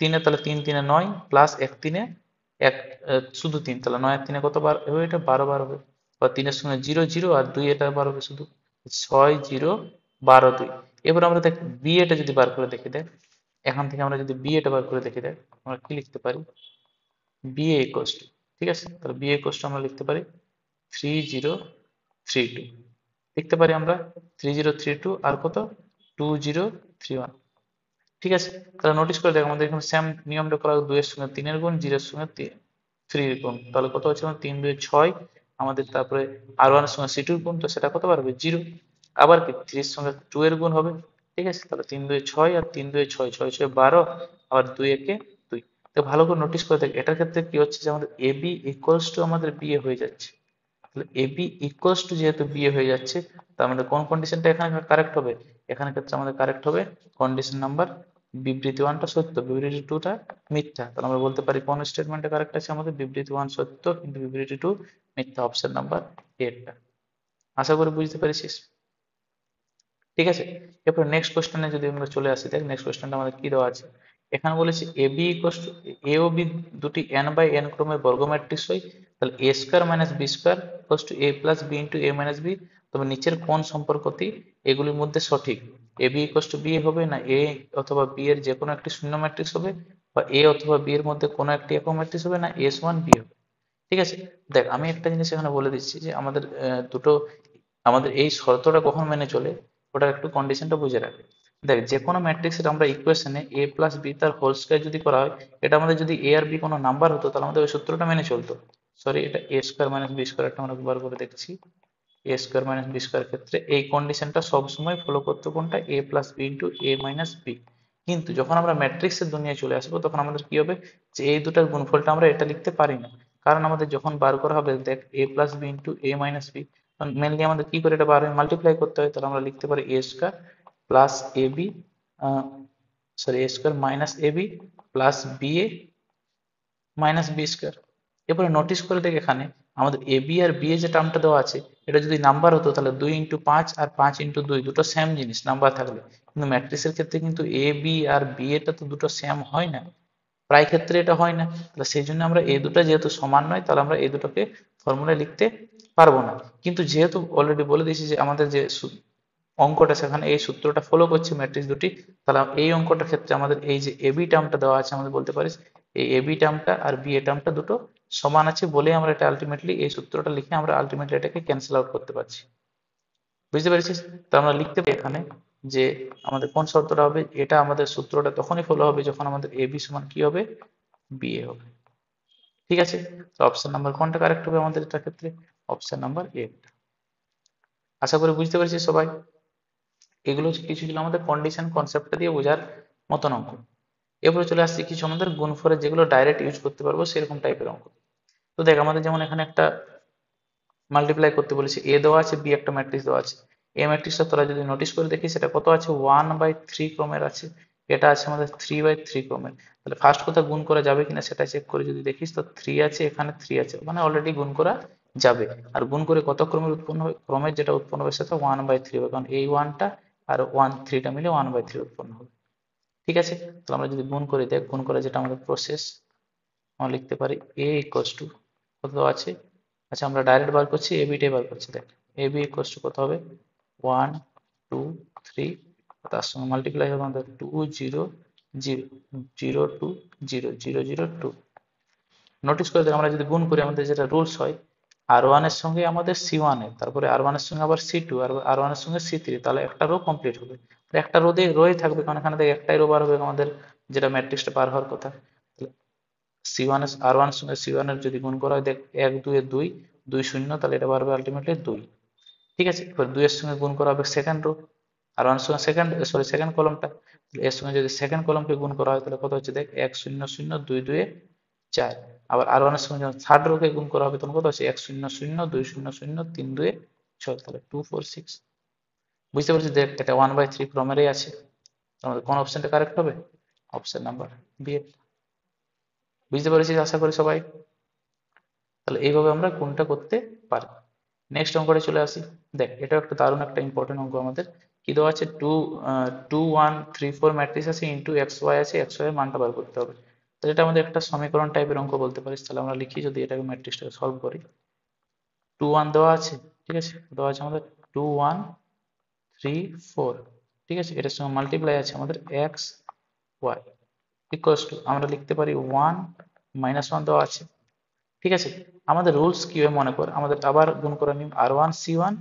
3 এর, তাহলে 3 3 9 প্লাস 1 3 1, শুধু 3, তাহলে 9 আর 3 কত বার হবে, এটা 12 বার হবে। বা 3 এর সঙ্গে 0 0 আর 2 এটা বার হবে শুধু 6 0 12 2। এবার আমরা দেখ বি এটা যদি বার করে দেখি, দেখ এখান থেকে আমরা যদি বি এটা বার করে দেখি, দেখ আমরা কি লিখতে পারি, বি এ ইকুয়ালস টু, ঠিক আছে, তাহলে বি এ ইকুয়ালস টু আমরা লিখতে পারি 3032 লিখতে পারি আমরা, 3032 আর কত 2031। ঠিক আছে, তাহলে নোটিস করে দেখো আমাদের এখানে সেম নিয়মটা করা, 2 এর সঙ্গে 3 এর গুণ, 0 এর সঙ্গে 3 এর গুণ, তাহলে কত হচ্ছে আমাদের 3 2 6 আমাদের, তারপরে আর ওয়ান এর সঙ্গে সি টু এর গুণ, তো সেটা কত বার হবে 0। আবার কি 3 এর সঙ্গে 2 এর গুণ হবে। ঠিক আছে, তাহলে 3 2 6 আর 3 2 6, 6 6 12, আবার 2 1 2। তো ভালো করে নোটিস করে দেখ এটার ক্ষেত্রে কি হচ্ছে যে আমাদের এ বি ইকুয়ালস টু আমাদের বিএ হয়ে যাচ্ছে। তাহলে এ বি ইকুয়ালস টু যেহেতু বিএ হয়ে যাচ্ছে, তার আমাদের কোন কন্ডিশনটা এখানে কারেক্ট হবে, এখানে ক্ষেত্রে আমাদের কারেক্ট হবে কন্ডিশন নাম্বার, বিবৃতি ওয়ানটা সত্য, বিবৃতি টুটা মিথ্যা। তাহলে আমরা বলতে পারি কোন স্টেটমেন্টটা কারেক্ট আছে আমাদের, বিবৃতি ওয়ান সত্য কিন্তু বিবৃতি টু মিথ্যা, অপশন নাম্বার এরটা। আশা করি বুঝতে পেরেছিস। ঠিক আছে, এরপর নেক্সট কোশ্চেনে যদি আমরা চলে আসি, দেখ নেক্সট কোশ্চেনটা আমাদের কি দেওয়া আছে। এখানে বলেছে A B equals to, A ও বি দুটি n/n ক্রমের বর্গ ম্যাট্রিক্স হয়, তাহলে a square minus B square equals to a plus B into a minus B. তবে নিচের কোন সম্পর্কটি এগুলির মধ্যে সঠিক, A B equals to B হবে না এ অথবা বি এর যে কোনো একটি শূন্য ম্যাট্রিক্স হবে, বা এ অথবা বি এর মধ্যে কোনো একটি একক ম্যাট্রিক্স হবে, না a সমান বি হবে। ঠিক আছে, দেখ আমি একটা জিনিস এখানে বলে দিচ্ছি যে আমাদের দুটো, আমাদের এই শর্তটা কখন মেনে চলে ওটার একটু কন্ডিশনটা বুঝে রাখবে। দেখ যে কোনো ম্যাট্রিক্সের আমরা ইকুয়েশনে এ প্লাস বি তার হোল স্কয়ার যদি করা হয়, এটা আমাদের যদি এ আর বি কোনো নাম্বার হতো তাহলে আমাদের ওই সূত্রটা মেনে চলতো। সরি, এটা এ স্কয়ার মাইনাস বি স্কয়ার, একটা আমরা বার করে দেখছি, এ স্কোয়ার মাইনাস বি স্কোয়ার ক্ষেত্রে এই কন্ডিশনটা সবসময় ফলো করতে কোনটা এ প্লাস বি ইন্টু এ মাইনাস বি। কিন্তু যখন আমরা ম্যাট্রিক্সের দুনিয়ায় চলে আসবো তখন আমাদের কি হবে যে এই দুটার গুণফলটা আমরা এটা লিখতে পারি না, কারণ আমাদের যখন বার করা হবে দেখ এ প্লাস বি ইন্টু এ মাইনাস বি, মেনলি আমাদের কি করে এটা বার হয় মাল্টিপ্লাই করতে হয়, তাহলে আমরা লিখতে পারি এ square plus A B sorry A square minus A B plus B A minus B square. এরপরে নোটিস করে দেখ এখানে আমাদের এ বি আর বি এ যে টার্মটা দেওয়া আছে এটা যদি নাম্বার হতো তাহলে 2 × 5 আর 5 × 2 দুটো সেম জিনিস নাম্বার থাকলে, কিন্তু ম্যাট্রিক্সের ক্ষেত্রে কিন্তু এ বি আর বি এটা তো দুটো সেম হয় না, প্রায় ক্ষেত্রে এটা হয় না, তাহলে সেই জন্য আমরা এই দুটো যেহেতু সমান নয় তাহলে আমরা এই দুটোকে ফর্মুলায় লিখতে পারবো না। কিন্তু যেহেতু অলরেডি বলে দিয়েছি যে আমাদের যে অঙ্কটা সেখানে এই সূত্রটা ফলো করছে ম্যাট্রিক্স দুটি, তাহলে এই অঙ্কটার ক্ষেত্রে আমাদের এই যে এবি টার্মটা দেওয়া আছে আমাদের বলতে পারিস এই এবি টার্মটা আর বি এ টার্মটা দুটো সমান আছে বলে আমরা এটা আলটিমেটলি এই সূত্রটা লিখে আমরা আলটিমেটলি এটাকে ক্যান্সেল আউট করতে পারছি। বুঝতে পেরেছিস? তো আমরা লিখতে পারি এখানে যে আমাদের কোন শর্তটা হবে, এটা আমাদের সূত্রটা তখনই ফলো হবে যখন আমাদের এবি সমান কি হবে বি এ হবে। ঠিক আছে, তো অপশন নাম্বার কোনটা কারেক্ট হবে আমাদের এটা ক্ষেত্রে? Option number A. আশা করি বুঝতে পেরেছিস সবাই। এগুলো কিছু ছিল আমাদের কন্ডিশন কনসেপ্টটা দিয়ে বোঝার মতন অঙ্ক। এরপরে চলে আসছে কিছু আমাদের গুণফলের যেগুলো ডাইরেক্ট ইউজ করতে পারবো সেরকম টাইপের অঙ্ক। তো দেখ আমাদের যেমন এখানে একটা মাল্টিপ্লাই করতে বলেছে, এ দেওয়া আছে বি একটা ম্যাট্রিক্স দেওয়া আছে, এই ম্যাট্রিক্সটা তোরা যদি নোটিস করে দেখিস সেটা কত আছে 1/3 ক্রমের আছে, এটা আছে আমাদের 3/3 ক্রমের। তাহলে ফার্স্ট কোথাও গুণ করা যাবে কিনা সেটা চেক করে যদি দেখিস তো 3 আছে এখানে 3 আছে মানে অলরেডি গুণ করা যাবে। আর গুণ করে কত ক্রমের উৎপন্ন হবে, ক্রমের যেটা উৎপন্ন হবে সেটা 1/3 হবে, কারণ এই 1টা আর 1 3টা মিলে 1/3 উৎপন্ন হবে। ঠিক আছে, তাহলে আমরা যদি গুণ করে দেখ গুণ করা যেটা আমাদের প্রসেস, আমরা লিখতে পারি a ইকুয়ালস টু কত আছে, আচ্ছা আমরা ডাইরেক্ট বার করছি এ বিটাই বার করছি, দেখ এ বি ইকুয়ালস টু কত হবে 1 2 3, তার সঙ্গে মাল্টিপ্লাই হবে আমাদের 2 0 0 0 2 0 0 0 2। নোটিস করে দেখ আমরা যদি গুণ করি আমাদের যেটা রুলস হয় আর ওয়ান এর সঙ্গে আমাদের সি ওয়ান এর, তারপরে আর ওয়ান এর সঙ্গে আবার সি টু আর আর ওয়ান এর সঙ্গে সি থ্রি, তাহলে একটা রো কমপ্লিট হবে। একটা রোদে রোই থাকবে কারণ এখানে দেখ একটাই রো বার হবে আমাদের যেটা ম্যাট্রিক্সটা পার হওয়ার কথা। সি ওয়ান এর আর ওয়ান সঙ্গে সি ওয়ান এর যদি গুণ করা হয় দেখ 1 2 এ 2 2 0, তাহলে এটা বার হবে আলটিমেটলি 2। ঠিক আছে, এবার 2 এর সঙ্গে গুণ করা হবে সেকেন্ড রো আর ওয়ান সঙ্গে সেকেন্ড কলমটা, এর সঙ্গে যদি সেকেন্ড কলমকে গুণ করা হয় তাহলে কত হচ্ছে দেখ 1 0 0 2 2 এ 4। আবার আর ওয়ান এর সঙ্গে যখন থার্ড রোকে গুণ করা হবে তখন কত হচ্ছে 1 0 0 2 0 0 3 2 এ 6, তাহলে 2 4 6। বুঝতে পারছি দেখ এটা 1/3 ক্রমেরই আছে, আমাদের কোন অপশনটা কারেক্ট হবে? Option number B. বুঝতে পেরেছিস আশা করি সবাই। তাহলে এইভাবে আমরা কোনটা করতে পারি। নেক্সট অঙ্কটা চলে আসি, দেখ এটা একটা দারুণ একটা ইম্পর্টেন্ট অঙ্ক আমাদের। কি দেওয়া আছে 2 1 3 4 ম্যাট্রিক্স আছে ইন্টু এক্স ওয়াই আছে, এক্স ওয়াই এর মানটা বার করতে হবে। তো এটা আমাদের একটা সমীকরণ টাইপের অঙ্ক বলতে পারিস। তাহলে আমরা লিখি যদি এটাকে ম্যাট্রিক্সটাকে সলভ করি, 2 1 দেওয়া আছে, ঠিক আছে, দেওয়া আছে আমাদের 2 1 3 4, ঠিক আছে, এটার সঙ্গে মাল্টিপ্লাই আছে আমাদের এক্স ওয়াই ইকুয়ালস টু আমরা লিখতে পারি 1 -1 দেওয়া আছে। ঠিক আছে, আমাদের রুলস কি হয় মনে কর, আমাদের আবার গুণ করে নিই আর ওয়ান সি ওয়ান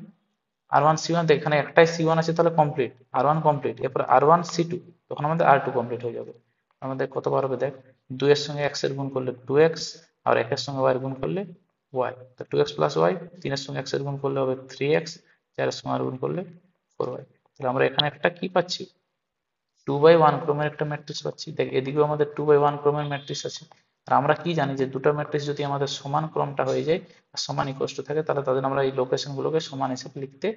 আর ওয়ান সি ওয়ান, এখানে একটাই সি ওয়ান আছে তাহলে কমপ্লিট আর ওয়ান কমপ্লিট, এরপর আর ওয়ান সি টু, তখন আমাদের আর টু কমপ্লিট হয়ে যাবে। আমাদের কতবার হবে দেখ 2 এর সঙ্গে এক্স এর গুণ করলে 2x আর 1 এর সঙ্গে y এর গুণ করলে y, তো 2x প্লাস y, 3 এর সঙ্গে x এর গুণ করলে হবে 3x, 4 এর সঙ্গে আর গুণ করলে 4y। তাহলে আমরা এখানে একটা কি পাচ্ছি 2/1 ক্রমের একটা ম্যাট্রিক্স পাচ্ছি। দেখ এদিকেও আমাদের 2/1 ক্রমের ম্যাট্রিক্স আছে। আর আমরা কি জানি যে দুটো ম্যাট্রিক্স যদি আমাদের সমান ক্রমটা হয়ে যায় আর সমান ইকুয়াল টু থাকে তাহলে তাদের আমরা এই লোকেশন গুলোকে সমান হিসেবে লিখতে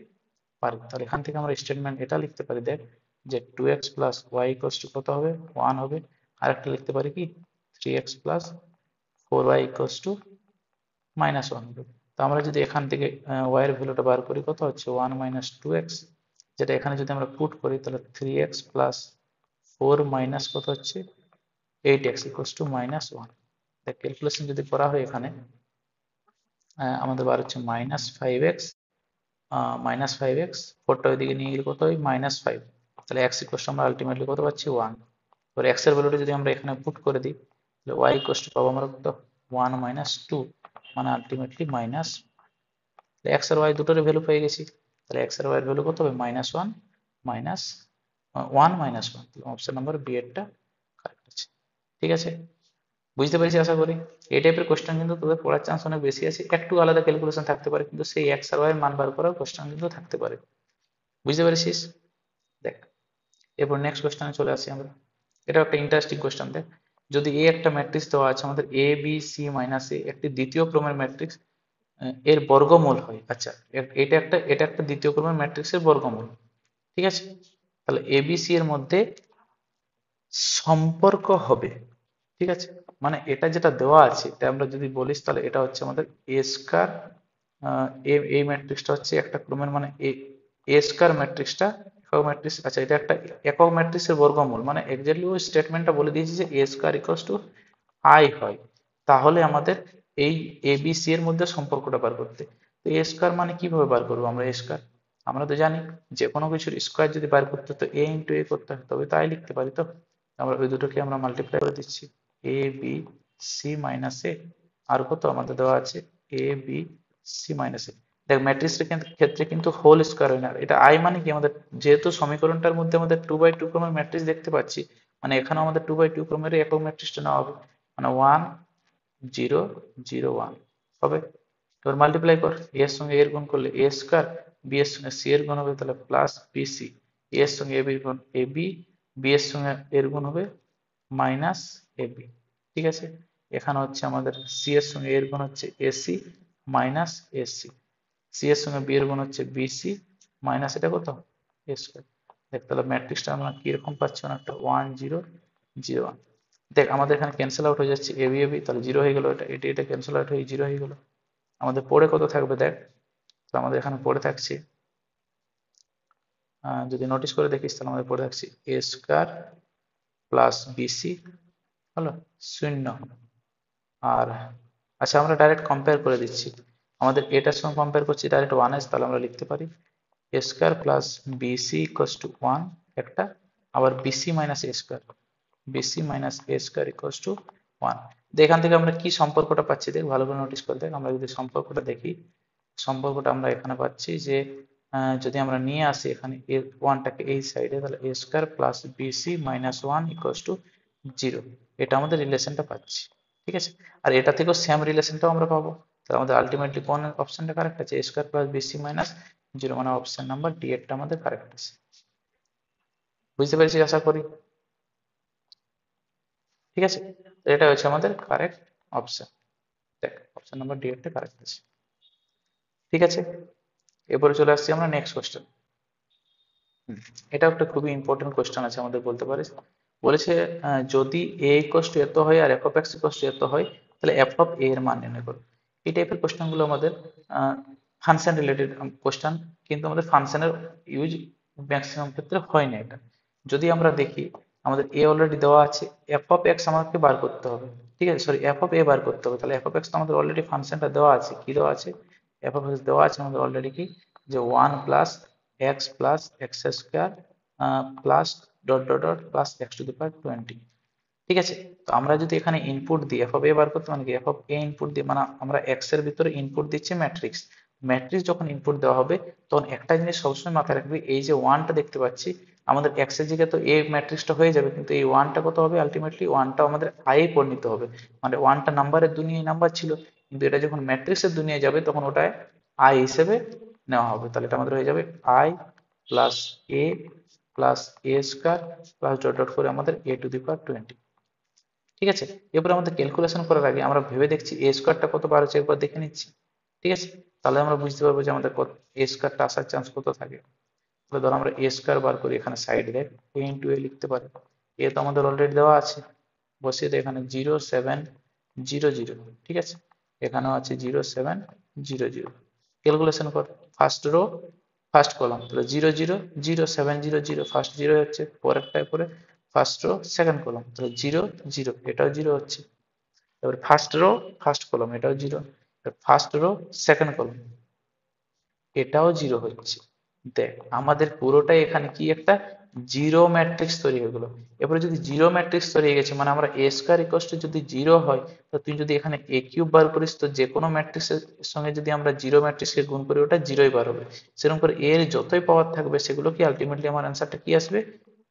পারি। তাহলে এখান থেকে আমরা স্টেটমেন্ট এটা লিখতে পারি দেখ যে 2x plus Y equal to কত হবে 1 হবে। আর একটা লিখতে পারি কি 3x plus 4y equal to -1 হবে। তো আমরা যদি এখান থেকে y এর ভ্যালুটা বার করি কত হচ্ছে 1 - 2x, যেটা এখানে যদি আমরা পুট করি তাহলে 3x প্লাস 4 মাইনাস কত হচ্ছে 8x ইকুয়ালস টু -1। দেখ ক্যালকুলেশন যদি করা হয় এখানে আমাদের বার হচ্ছে -5x, -5x 4টা ওইদিকে নিয়ে গেলে কত হয় -5, তাহলে x ইকুয়ালস টু আমরা আলটিমেটলি কত পাচ্ছি 1। এবার x এর ভ্যালুটা যদি আমরা এখানে পুট করে দিই তাহলে y ইকুয়ালস টু পাবো আমরা কত 1 - 2 মানে আলটিমেটলি মাইনাস, x আর y দুটোর ভ্যালু পেয়ে গেছি, তাহলে x আর y এর ভ্যালু কত হবে -1 মাইনাস 1 -1, তাহলে অপশন নাম্বার বি এরটা কারেক্ট আছে। ঠিক আছে, বুঝতে পেরেছি আশা করি। এই টাইপের কোশ্চেন কিন্তু তোদের পড়ার চান্স অনেক বেশি আছে, একটু আলাদা ক্যালকুলেশন থাকতে পারে, কিন্তু সেই এক্স আর ওয়াই এর মান বার করার কোশ্চেন কিন্তু থাকতে পারে। বুঝতে পেরেছিস? দেখ, এরপর নেক্সট কোশ্চেনে চলে আসি আমরা। এটা একটা ইন্টারেস্টিং কোশ্চেন। দেখ, যদি এ একটা ম্যাট্রিক্স দেওয়া আছে আমাদের এ বি সি মাইনাস এ, একটি দ্বিতীয় ক্রমের ম্যাট্রিক্স, এর বর্গমূল হয়। আচ্ছা, এটা একটা দ্বিতীয় ক্রমের ম্যাট্রিক্সের বর্গমূল। ঠিক আছে, তাহলে এ বি সি এর মধ্যে সম্পর্ক হবে। ঠিক আছে, মানে এটা যেটা দেওয়া আছে এটা আমরা যদি বলিস তাহলে এটা হচ্ছে আমাদের এ স্কয়ার, এই ম্যাট্রিক্সটা হচ্ছে একটা ক্রমের, মানে এ স্কয়ার ম্যাট্রিক্সটা একক ম্যাট্রিক্স। আচ্ছা, এটা একটা একক ম্যাট্রিক্সের বর্গমূল, মানে এক্স্যাক্টলি ওই স্টেটমেন্টটা বলে দিয়েছি যে এ স্কয়ার ইকুয়ালস টু আই হয়। তাহলে আমাদের এই এ বি সি এর মধ্যে সম্পর্কটা বার করতে, তো এ স্কয়ার মানে কিভাবে বার করবো আমরা এ স্কয়ার? আমরা তো জানি যে কোনো কিছুর স্কয়ার যদি বার করতে তো এ ইন্টু এ করতে হয়, তবে তাই লিখতে পারি। তো আমরা ওই দুটোকে আমরা মাল্টিপ্লাই করে দিচ্ছি, এ বি সি মাইনাস এ, আর কত আমাদের দেওয়া আছে এ বি সি মাইনাস এ। দেখ, ম্যাট্রিক্সের ক্ষেত্রে কিন্তু হোল স্কয়ার হয় না, এটা আই মানে কি আমাদের, যেহেতু সমীকরণটার মধ্যে আমাদের 2 বাই 2 ক্রমের ম্যাট্রিক্স দেখতে পাচ্ছি, মানে এখানে আমাদের 2 বাই 2 ক্রমের একক ম্যাট্রিক্সটা নেওয়া হবে, মানে 1 0 0 1 হবে। এবার মাল্টিপ্লাই কর, এ এর সঙ্গে এর গুণ করলে এ স্কয়ার, বি এর সঙ্গে সি এর গুণ হবে তাহলে প্লাস বি সি, এ এর সঙ্গে এ বি গুণ এ বি, বি এর সঙ্গে এর গুণ হবে মাইনাস এ বি। ঠিক আছে, এখানে হচ্ছে আমাদের সি এর সঙ্গে এর গুণ হচ্ছে এসি মাইনাস এসি, সি এর সঙ্গে বি এর গুণ হচ্ছে বিসি মাইনাস এটা কত এ স্কয়ার। দেখ, তাহলে ম্যাট্রিক্সটা আমরা কিরকম পাচ্ছি, অনেকটা 1 0 0 1। দেখ, আমাদের এখানে ক্যান্সেল আউট হয়ে যাচ্ছে এবি এবি, তাহলে জিরো হয়ে গেল, এটা ক্যান্সেল আউট হয়ে জিরো হয়ে গেল। আমাদের পড়ে কত থাকবে দেখ, তো আমাদের এখানে পড়ে থাকছে, যদি নোটিস করে দেখিস তাহলে আমাদের পড়ে থাকছে এ স্কয়ার প্লাস বিসি হলো 0। আর আচ্ছা, আমরা ডাইরেক্ট কম্পেয়ার করে দিচ্ছি, আমাদের এটার সঙ্গে কম্পেয়ার করছি ডাইরেক্ট 1s, তাহলে আমরা লিখতে পারি A square plus BC equals to 1 একটা, আবার BC minus A square, BC minus A square equals to 1। এখান থেকে আমরা কি সম্পর্কটা পাচ্ছি দেখ, ভালো করে নোটিস করে দেখ, আমরা যদি সম্পর্কটা দেখি, সম্পর্কটা আমরা এখানে পাচ্ছি যে যদি আমরা নিয়ে আসি এখানে এ ওয়ানটাকে এই সাইডে, তাহলে A square plus BC minus 1 equals to 0, এটা আমাদের রিলেশনটা পাচ্ছি। ঠিক আছে, আর এটা থেকেও সেম রিলেশনটাও আমরা পাবো। তাহলে আমাদের আলটিমেটলি কোন অপশনটা কারেক্ট আছে, এ স্কয়ার প্লাস বিসি মাইনাস 0, মানে অপশন নাম্বার ডি এরটা আমাদের কারেক্ট আছে। বুঝতে পেরেছি আশা করি। ঠিক আছে, তো এটা হচ্ছে আমাদের কারেক্ট অপশন। দেখ, অপশন নাম্বার ডি এরটা কারেক্ট আছে। ঠিক আছে, এরপরে চলে আসছি আমরা নেক্সট কোশ্চেন। এটা একটা খুবই ইম্পর্টেন্ট কোশ্চেন আছে আমাদের, বলতে পারিস। বলেছে যদি এ ইকুয়ালস টু এত হয় আর F of X equals to এত হয়, তাহলে এফ অফ এ এর মান নির্ণয় করো। এই টাইপের কোশ্চেন গুলো আমাদের ফাংশন রিলেটেড কোশ্চেন, কিন্তু আমাদের ফাংশনের ইউজ ম্যাক্সিমাম ক্ষেত্রে হয় না এটা। যদি আমরা দেখি, আমাদের এ অলরেডি দেওয়া আছে, এফ অফ এক্স আমাকে বার করতে হবে। ঠিক আছে, সরি, এফ অফ এ বার করতে হবে, তাহলে এফ অফ এক্স তো আমাদের অলরেডি ফাংশনটা দেওয়া আছে, কি দেওয়া আছে, এফ অফ এক্স দেওয়া আছে আমাদের অলরেডি, কি যে 1 plus X plus X square plus dot dot dot plus X to the power 20। ঠিক আছে, তো আমরা যদি এখানে ইনপুট দিই, এফ অফ এ বার করতে, মানে কি এফ অফ এ ইনপুট দিই, মানে আমরা এক্স এর ভিতরে ইনপুট দিচ্ছি ম্যাট্রিক্স। ম্যাট্রিক্স যখন ইনপুট দেওয়া হবে, তখন একটা জিনিস সবসময় মাথায় রাখবে, এই যে ওয়ানটা দেখতে পাচ্ছি, আমাদের এক্স এর জায়গায় তো এ ম্যাট্রিক্সটা হয়ে যাবে, কিন্তু এই ওয়ানটা কত হবে, আলটিমেটলি ওয়ানটা আমাদের আই এ পরিণত হবে। মানে ওয়ানটা নাম্বারের দুনিয়ায় নাম্বার ছিল, কিন্তু এটা যখন ম্যাট্রিক্সের দুনিয়ায় যাবে তখন ওটায় আই হিসেবে নেওয়া হবে। তাহলে এটা আমাদের হয়ে যাবে I plus A plus A square plus dot dot করে আমাদের এ টু দি পাওয়ার 20। ঠিক আছে, এরপরে আমাদের ক্যালকুলেশন করার আগে আমরা ভেবে দেখছি এ স্কোয়ারটা কত বার হচ্ছে, একবার দেখে নিচ্ছি। ঠিক আছে, তাহলে আমরা বুঝতে পারবো যে আমাদের এ স্কোয়ারটা আসার চান্স কত থাকে। তাহলে ধরো আমরা এ স্কোয়ার বার করি, এখানে সাইডে দেখ এ ইন্টু এ লিখতে পারি, এ তো আমাদের অলরেডি দেওয়া আছে, বসিয়ে দেয় এখানে 0 7 0 0। ঠিক আছে, এখানেও আছে 0 7 0 0। ক্যালকুলেশন কর, ফার্স্ট রো ফার্স্ট কলাম, তাহলে 0 0 0 7 0 0, ফার্স্ট জিরো হচ্ছে, পরেরটায় পরে ফার্স্ট রো সেকেন্ড কলাম, তাহলে 0 0, এটাও জিরো হচ্ছে। এবার ফার্স্ট রো ফার্স্ট কলাম, এটাও zero, first row second column, এটাও জিরো হচ্ছে। দেখ, আমাদের পুরোটাই এখানে কি একটা জিরো ম্যাট্রিক্স তৈরি হয়ে গেলো। এবারে যদি জিরো ম্যাট্রিক্স তৈরি হয়ে গেছে, মানে আমরা এ স্কোয়ার ইকুয়ালস টু যদি জিরো হয়, তো তুই যদি এখানে এ কিউব বার করিস, তো যে কোনো ম্যাট্রিক্সের সঙ্গে যদি আমরা জিরো ম্যাট্রিক্সকে গুণ করি, ওটা জিরোই বার হবে। সেরকম করে এর যতই পাওয়ার থাকবে সেগুলো কি আলটিমেটলি আমার অ্যান্সারটা কি আসবে,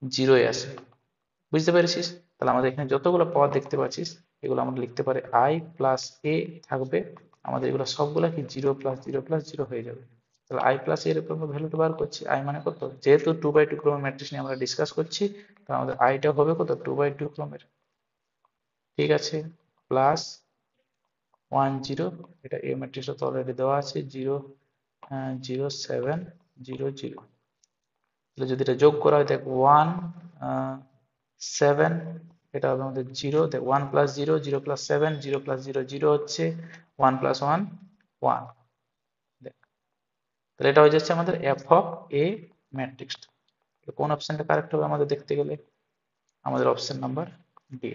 জিরোই আসবে। বুঝতে পেরেছিস? তাহলে আমাদের এখানে যতগুলো পাওয়ার দেখতে পাচ্ছিস এগুলো আমরা লিখতে পারি i প্লাস এ থাকবে, আমাদের এগুলো সবগুলো কি 0 প্লাস 0 প্লাস 0 হয়ে যাবে। তাহলে i প্লাস এর উপর ভ্যালুটা বার করছি, i মানে কত, যেহেতু 2 বাই 2 ক্রমের ম্যাট্রিক্স নিয়ে আমরা ডিসকাস করছি, তাহলে আমাদের আইটা হবে কত 2 বাই 2 ক্রমের, ঠিক আছে, প্লাস 1 0, এটা এই ম্যাট্রিক্সটা তো অলরেডি দেওয়া আছে 0 0 7 0 0। তাহলে যদি এটা যোগ করা হয় দেখ 1 7, এটা হবে আমাদের 0, দেখ 1 প্লাস 0 0 প্লাস 7 0 প্লাস 0 0 হচ্ছে 1 প্লাস 1 1। দেখ তাহলে এটা হয়ে যাচ্ছে আমাদের এফ অফ এ ম্যাট্রিক্স। কোন অপশনটা কারেক্ট হবে আমাদের দেখতে গেলে, আমাদের অপশন নাম্বার ডি।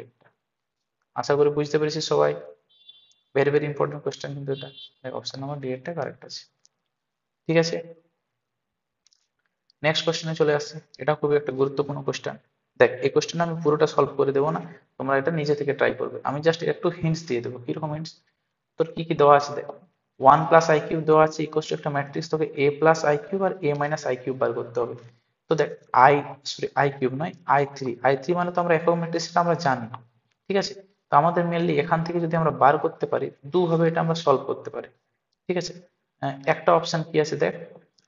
আশা করি বুঝতে পেরেছি সবাই, ভেরি ভেরি ইম্পর্টেন্ট কোয়েশ্চেন কিন্তু এটা, অপশন নাম্বার ডি এরটা কারেক্ট আছে, ঠিক আছে। নেক্সট কোশ্চেনে চলে আসছে, এটা খুবই একটা গুরুত্বপূর্ণ কোশ্চেন। দেখ এই কোশ্চেন আমি পুরোটা সলভ করে দেবো না, তোমরা এটা নিজে থেকে ট্রাই করবে, আমি জাস্ট একটু হিন্টস দিয়ে দেবো। কিরকম হিন্টস, তোর কি কি দেওয়া আছে দেখ, 1 প্লাস আই কিউব দেওয়া আছে ইকুয়াল টু একটা ম্যাট্রিক্স, তোকে এ প্লাস আই কিউব আর এ মাইনাস আই কিউব বার করতে হবে। তো দেখ আই, সরি আই কিউব নয় i3 মানে তো আমরা একক ম্যাট্রিক্সটা আমরা জানি, ঠিক আছে। তো আমাদের মেনলি এখান থেকে যদি আমরা বার করতে পারি, দুভাবে এটা আমরা সলভ করতে পারি, ঠিক আছে। একটা অপশন কি আছে দেখ,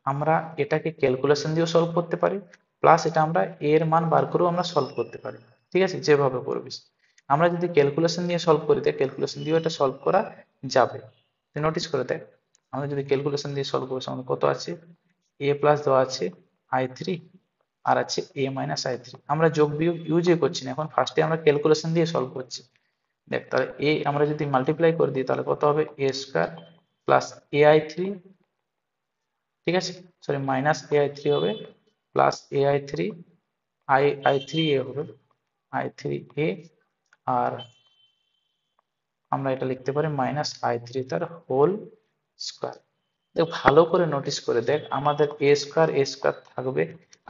আমরা এটাকে ক্যালকুলেশন দিয়েও সলভ করতে পারি, প্লাস এটা আমরা এর মান বার করেও আমরা সলভ করতে পারি, ঠিক আছে, যেভাবে করবিস। আমরা যদি ক্যালকুলেশন দিয়ে সলভ করি দেখ ক্যালকুলেশন দিয়েও এটা সলভ করা যাবে। তুই নোটিস করে দেখ, আমরা যদি ক্যালকুলেশন দিয়ে সলভ করি আমাদের কত আছে, এ প্লাস দেওয়া আছে i3 আর আছে এ মাইনাস i3, আমরা যোগ বিয়োগ ইউজই করছি না, এখন ফার্স্টে আমরা ক্যালকুলেশন দিয়ে সলভ করছি। দেখ তাহলে এ আমরা যদি মাল্টিপ্লাই করে দিই তাহলে কত হবে, এ স্কয়ার প্লাস ai3, ঠিক আছে, সরি মাইনাস ai3 হবে, প্লাস ai3 i3a হবে, i3a, আর আমরা এটা লিখতে পারি মাইনাস i3 তার হোল স্কয়ার। দেখ ভালো করে নোটিস করে দেখ, আমাদের এ স্কয়ার থাকবে,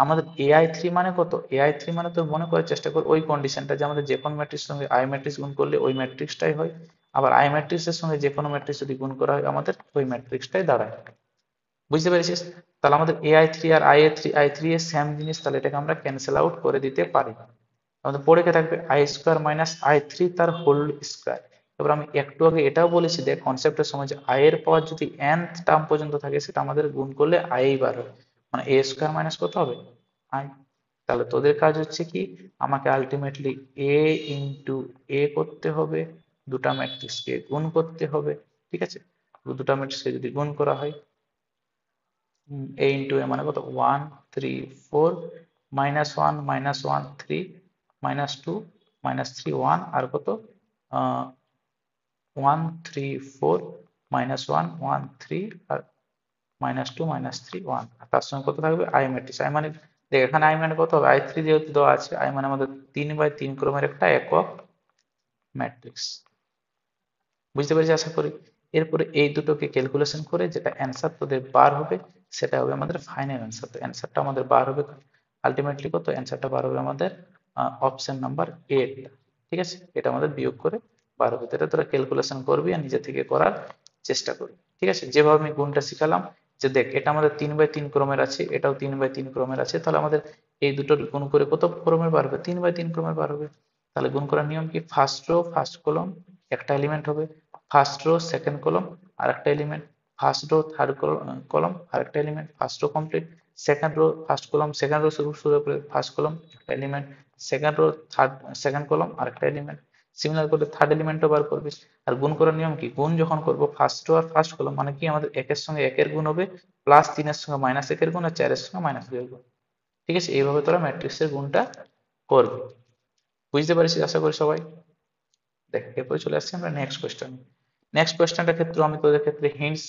আমাদের ai3 মানে কত, ai3 মানে তো মনে করার চেষ্টা কর ওই কন্ডিশনটা যে আমাদের যে কোনো ম্যাট্রিক্স সঙ্গে আই ম্যাট্রিক্স গুণ করলে ওই ম্যাট্রিক্সটাই হয়, আবার আই ম্যাট্রিক্সের সঙ্গে যে কোনো ম্যাট্রিক্স যদি গুণ করা হয় আমাদের ওই ম্যাট্রিক্সটাই দাঁড়ায়, বুঝতে পেরেছিস। তাহলে আমাদের ai3 আর i3 এর সেম জিনিস, তাহলে এটাকে আমরা ক্যান্সেল আউট করে দিতে পারি, আমাদের পড়ে কে থাকবে আই স্কোয়ার মাইনাস i3 তার হোল স্কোয়ার। এবার আমি একটু আগে এটাও বলেছি দেখ কনসেপ্টের সময়, যে আই এর পাওয়ার যদি nth টার্ম পর্যন্ত থাকে সেটা আমাদের গুণ করলে আই বার হবে, মানে এ স্কোয়ার মাইনাস কত হবে আই। তাহলে তোদের কাজ হচ্ছে কি, আমাকে আলটিমেটলি এ ইন্টু এ করতে হবে, দুটা ম্যাট্রিক্সকে গুণ করতে হবে, ঠিক আছে। দুটা ম্যাট্রিক্সকে যদি গুণ করা হয়, a ইন্টু এ মানে কত 1 3 4, -1 -1 3 -2 -3 1, আর কত 1 3 4 -1 1 3 আর -2 -3 1, আর তার সঙ্গে কত থাকবে আই ম্যাট্রিক্স। আই মানে দেখ এখানে আই মানে কত হবে, i3 যেহেতু দেওয়া আছে, আই মানে আমাদের 3 বাই 3 ক্রমের একটা একক ম্যাট্রিক্স, বুঝতে পেরেছি আশা করি। এরপরে এই দুটোকে ক্যালকুলেশন করে যেটা অ্যান্সার তোদের বার হবে সেটা হবে আমাদের ফাইনাল অ্যান্সার। তো অ্যান্সারটা আমাদের বার হবে আলটিমেটলি কত, অ্যান্সারটা বার হবে আমাদের অপশন নাম্বার 8, ঠিক আছে, এটা আমাদের বিয়োগ করে বার হবে। এটা তোরা ক্যালকুলেশন করবি আর নিজে থেকে করার চেষ্টা করবি, ঠিক আছে। যেভাবে আমি গুণটা শিখালাম, যে দেখ এটা আমাদের 3 বাই 3 ক্রমের আছে, এটাও 3 বাই 3 ক্রমের আছে, তাহলে আমাদের এই দুটোর গুণ করে কত ক্রমের বার হবে, 3 বাই 3 ক্রমের বার হবে। তাহলে গুণ করার নিয়ম কি, ফার্স্ট রো ফার্স্ট কলম একটা এলিমেন্ট হবে, ফার্স্ট রো সেকেন্ড কলম আর একটা এলিমেন্ট, ফার্স্ট রো থার্ড কলম আর একটা element, first row complete, second rho first কলম সেকেন্ড রো শুরু শুরু করে ফার্স্ট কলম একটা element, second rho third second কলম আর একটা এলিমেন্ট, সিমিলার করে থার্ড এলিমেন্টও বার করবি। আর গুণ করার নিয়ম কি, গুণ যখন করবো ফার্স্ট রো আর ফার্স্ট কলম মানে কি, আমাদের একের সঙ্গে একের গুণ হবে, প্লাস 3 এর সঙ্গে মাইনাস একের গুণ আর 4 এর সঙ্গে -2 এর গুণ, ঠিক আছে। এইভাবে তোরা ম্যাট্রিক্সের গুণটা করবি, বুঝতে পারছিস আশা করি সবাই। দেখ এরপরে চলে আসছি আমরা নেক্সট কোয়েশ্চেন। নেক্সট কোয়েশ্চেনটার ক্ষেত্রে আমি তোদের ক্ষেত্রে হিন্টস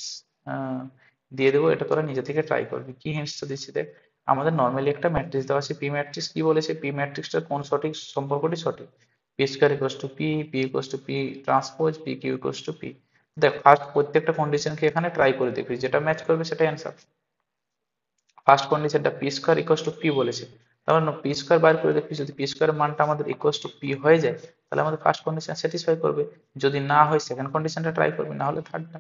দিয়ে দেবো, এটা তোরা নিজে থেকে ট্রাই করবি। কি হিন্টসটা দিচ্ছি দেখ, আমাদের নর্মালি একটা ম্যাট্রিক্স দেওয়া আছে পি ম্যাট্রিক্স, কি বলেছে পি ম্যাট্রিক্সটার কোন সঠিক সম্পর্কটি সঠিক, P square equals to P, P equals to P transpose, P Q equals to P. দেখ ফার্স্ট প্রত্যেকটা কন্ডিশনকে এখানে ট্রাই করে দেখবি, যেটা ম্যাচ করবে সেটাই অ্যান্সার। ফার্স্ট কন্ডিশনটা P square equals to P বলেছে, তাহলে পি স্কয়ার বার করে দেখবি, যদি পি স্কয়ার মানটা আমাদের ইকুয়ালস টু পি হয়ে যায় তাহলে আমাদের ফার্স্ট কন্ডিশন স্যাটিসফাই করবে, যদি না হয় সেকেন্ড কন্ডিশনটা ট্রাই করবে, না হলে থার্ডটা।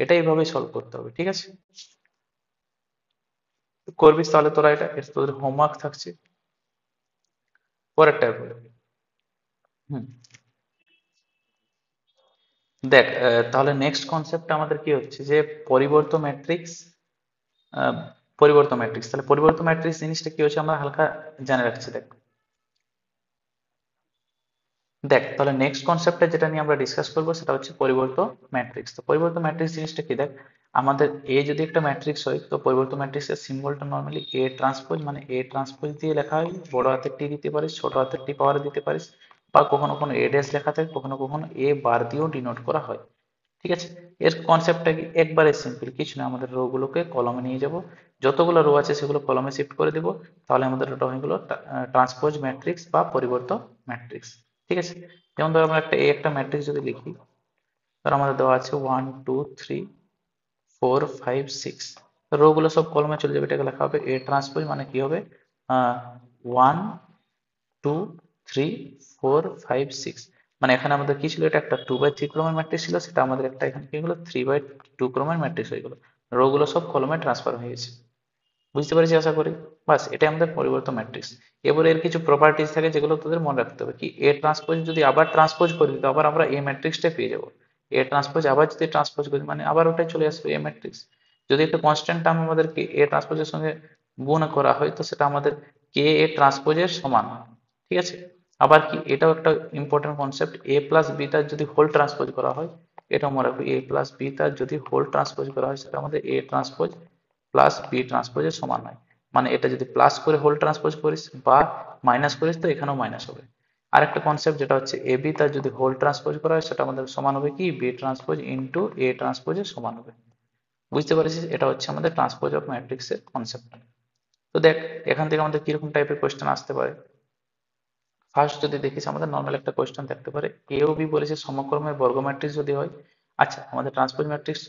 এটা এইভাবেই সলভ করতে হবে, ঠিক আছে। করবিস তাহলে তোরা, এটা তোদের হোমওয়ার্ক থাকছে। পরেরটা বলে, হুম। দেখ, তাহলে নেক্সট কনসেপ্ট আমাদের কি হচ্ছে যে পরিবর্ত ম্যাট্রিক্স। পরিবর্ত ম্যাট্রিক্স, তাহলে পরিবর্ত ম্যাট্রিক্স জিনিসটা কি হচ্ছে আমরা হালকা জেনে রাখছি। দেখ দেখ তাহলে নেক্সট কনসেপ্টে যেটা নিয়ে আমরা ডিসকাস করবো সেটা হচ্ছে পরিবর্ত ম্যাট্রিক্স। তো পরিবর্ত ম্যাট্রিক্স জিনিসটা কি, দেখ আমাদের এ যদি একটা ম্যাট্রিক্স হয় তো পরিবর্ত ম্যাট্রিক্সের সিম্বলটা নর্মালি এ ট্রান্সপোজ, মানে এ ট্রান্সপোজ দিয়ে লেখা হয়। বড় হাতের টি দিতে পারিস, ছোট হাতের টি পাওয়ারে দিতে পারিস, বা কখনো কখনো এ ড্যাশ লেখা থাকে, কখনো কখনো এ বার দিয়েও ডিনোট করা হয়। ঠিক আছে, এর কনসেপ্টটা কি, একবারে সিম্পল, কিছু না, আমাদের রো গুলোকে কলমে নিয়ে যাব, যতগুলো রো আছে সেগুলো কলমে শিফট করে দেব, তাহলে আমাদের ওটা হয়ে গেলো ট্রান্সপোজ ম্যাট্রিক্স বা পরিবর্ত ম্যাট্রিক্স। ঠিক আছে, যেমন ধরো আমরা একটা ম্যাট্রিক্স যদি লিখি, ধর আমাদের দেওয়া আছে 1 2 3 4 5 6, রো গুলো সব কলমে চলে যাবে, এটাকে লেখা হবে এ ট্রান্সপোজ, মানে কি হবে 1 2 3 4 5 6, মানে এখানে আমাদের কি ছিল, এটা একটা 2/3 ক্রমের ম্যাট্রিক্স ছিল, সেটা আমাদের একটা এখানে কি হলো 3/2 ক্রমের ম্যাট্রিক্স হয়ে গেল। রো গুলো সব কলমে ট্রান্সফার হয়ে গেছে। বুঝতে পেরেছি আশা করি। বাস, এটাই আমাদের পরিবর্ত ম্যাট্রিক্স। এবারে এর কিছু প্রপার্টিজ থাকে যেগুলো তোদের মনে রাখতে হবে, কি এ ট্রান্সপোজ যদি আবার ট্রান্সপোজ করি তো আবার আমরা এ ম্যাট্রিক্সটা পেয়ে যাবো। এ ট্রান্সপোজ আবার যদি ট্রান্সপোজ করি মানে আবার ওটাই চলে আসবে এ ম্যাট্রিক্স। যদি একটা কনস্ট্যান্ট টার্ম আমাদেরকে এ ট্রান্সপোজের সঙ্গে গুণ করা হয় তো সেটা আমাদের কে এ ট্রান্সপোজের সমান। ঠিক আছে, আবার কি এটাও একটা ইম্পর্টেন্ট কনসেপ্ট, এ প্লাস বি তার যদি হোল ট্রান্সপোজ করা হয়, এটা মনে রাখবে, এ প্লাস বি তার যদি হোল ট্রান্সপোজ করা হয় সেটা আমাদের এ ট্রান্সপোজ প্লাস বি ট্রান্সপোজের সমান হয়। মানে এটা যদি প্লাস করে হোল ট্রান্সপোজ করিস বা মাইনাস করিস তো এখানেও মাইনাস হবে। আর একটা কনসেপ্ট যেটা হচ্ছে এ বি তার যদি হোল ট্রান্সপোজ করা হয় সেটা আমাদের সমান হবে কি বি ট্রান্সপোজ ইন্টু এ ট্রান্সপোজের সমান হবে। বুঝতে পারছিস, এটা হচ্ছে আমাদের ট্রান্সপোজ অফ ম্যাট্রিক্স এর কনসেপ্ট। তো দেখ, এখান থেকে আমাদের কিরকম টাইপের কোয়েশ্চেন আসতে পারে। ফার্স্ট যদি দেখিস আমাদের নর্মাল একটা কোয়েশ্চেন থাকতে পারে, এ ও বি বলেছে সমক্রমের বর্গ ম্যাট্রিক্স যদি হয়। আচ্ছা, আমাদের ট্রান্সপোজ ম্যাট্রিক্স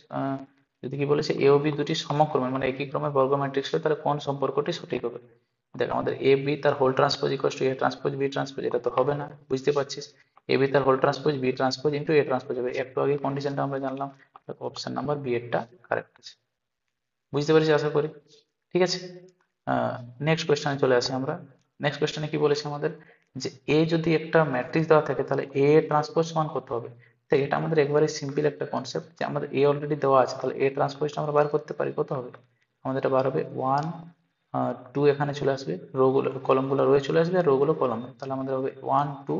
যদি কি বলেছে এ ও বি দুটি সমক্রমের মানে একই ক্রমের বর্গ ম্যাট্রিক্স হয়, তাহলে কোন সম্পর্কটি সঠিক হবে। দেখ আমাদের এ বি তার whole transpose equal to A transpose B transpose, এটা তো হবে না, বুঝতে পারছিস। এ বি তার whole transpose B transpose into A transpose হবে, একটু আগে কন্ডিশনটা আমরা জানলাম, অপশন নাম্বার বি এরটা কারেক্ট আছে। বুঝতে পেরেছি আশা করি। ঠিক আছে, নেক্সট কোয়েশ্চনে চলে আসি আমরা। নেক্সট কোয়েশ্চনে কি বলেছে আমাদের, যে এ যদি একটা ম্যাট্রিক্স দেওয়া থাকে তাহলে এ ট্রান্সপোজ সমান কত হবে। তো এটা আমাদের একবারে সিম্পল একটা কনসেপ্ট, যে আমাদের এ অলরেডি দেওয়া আছে, তাহলে এ ট্রান্সপোজটা আমরা বার করতে পারি, কত হবে আমাদের এটা বার হবে 1 2, এখানে চলে আসবে, রো গুলো কলমগুলো রোয়ে চলে আসবে আর রো গুলো কলমে, তাহলে আমাদের হবে 1 2,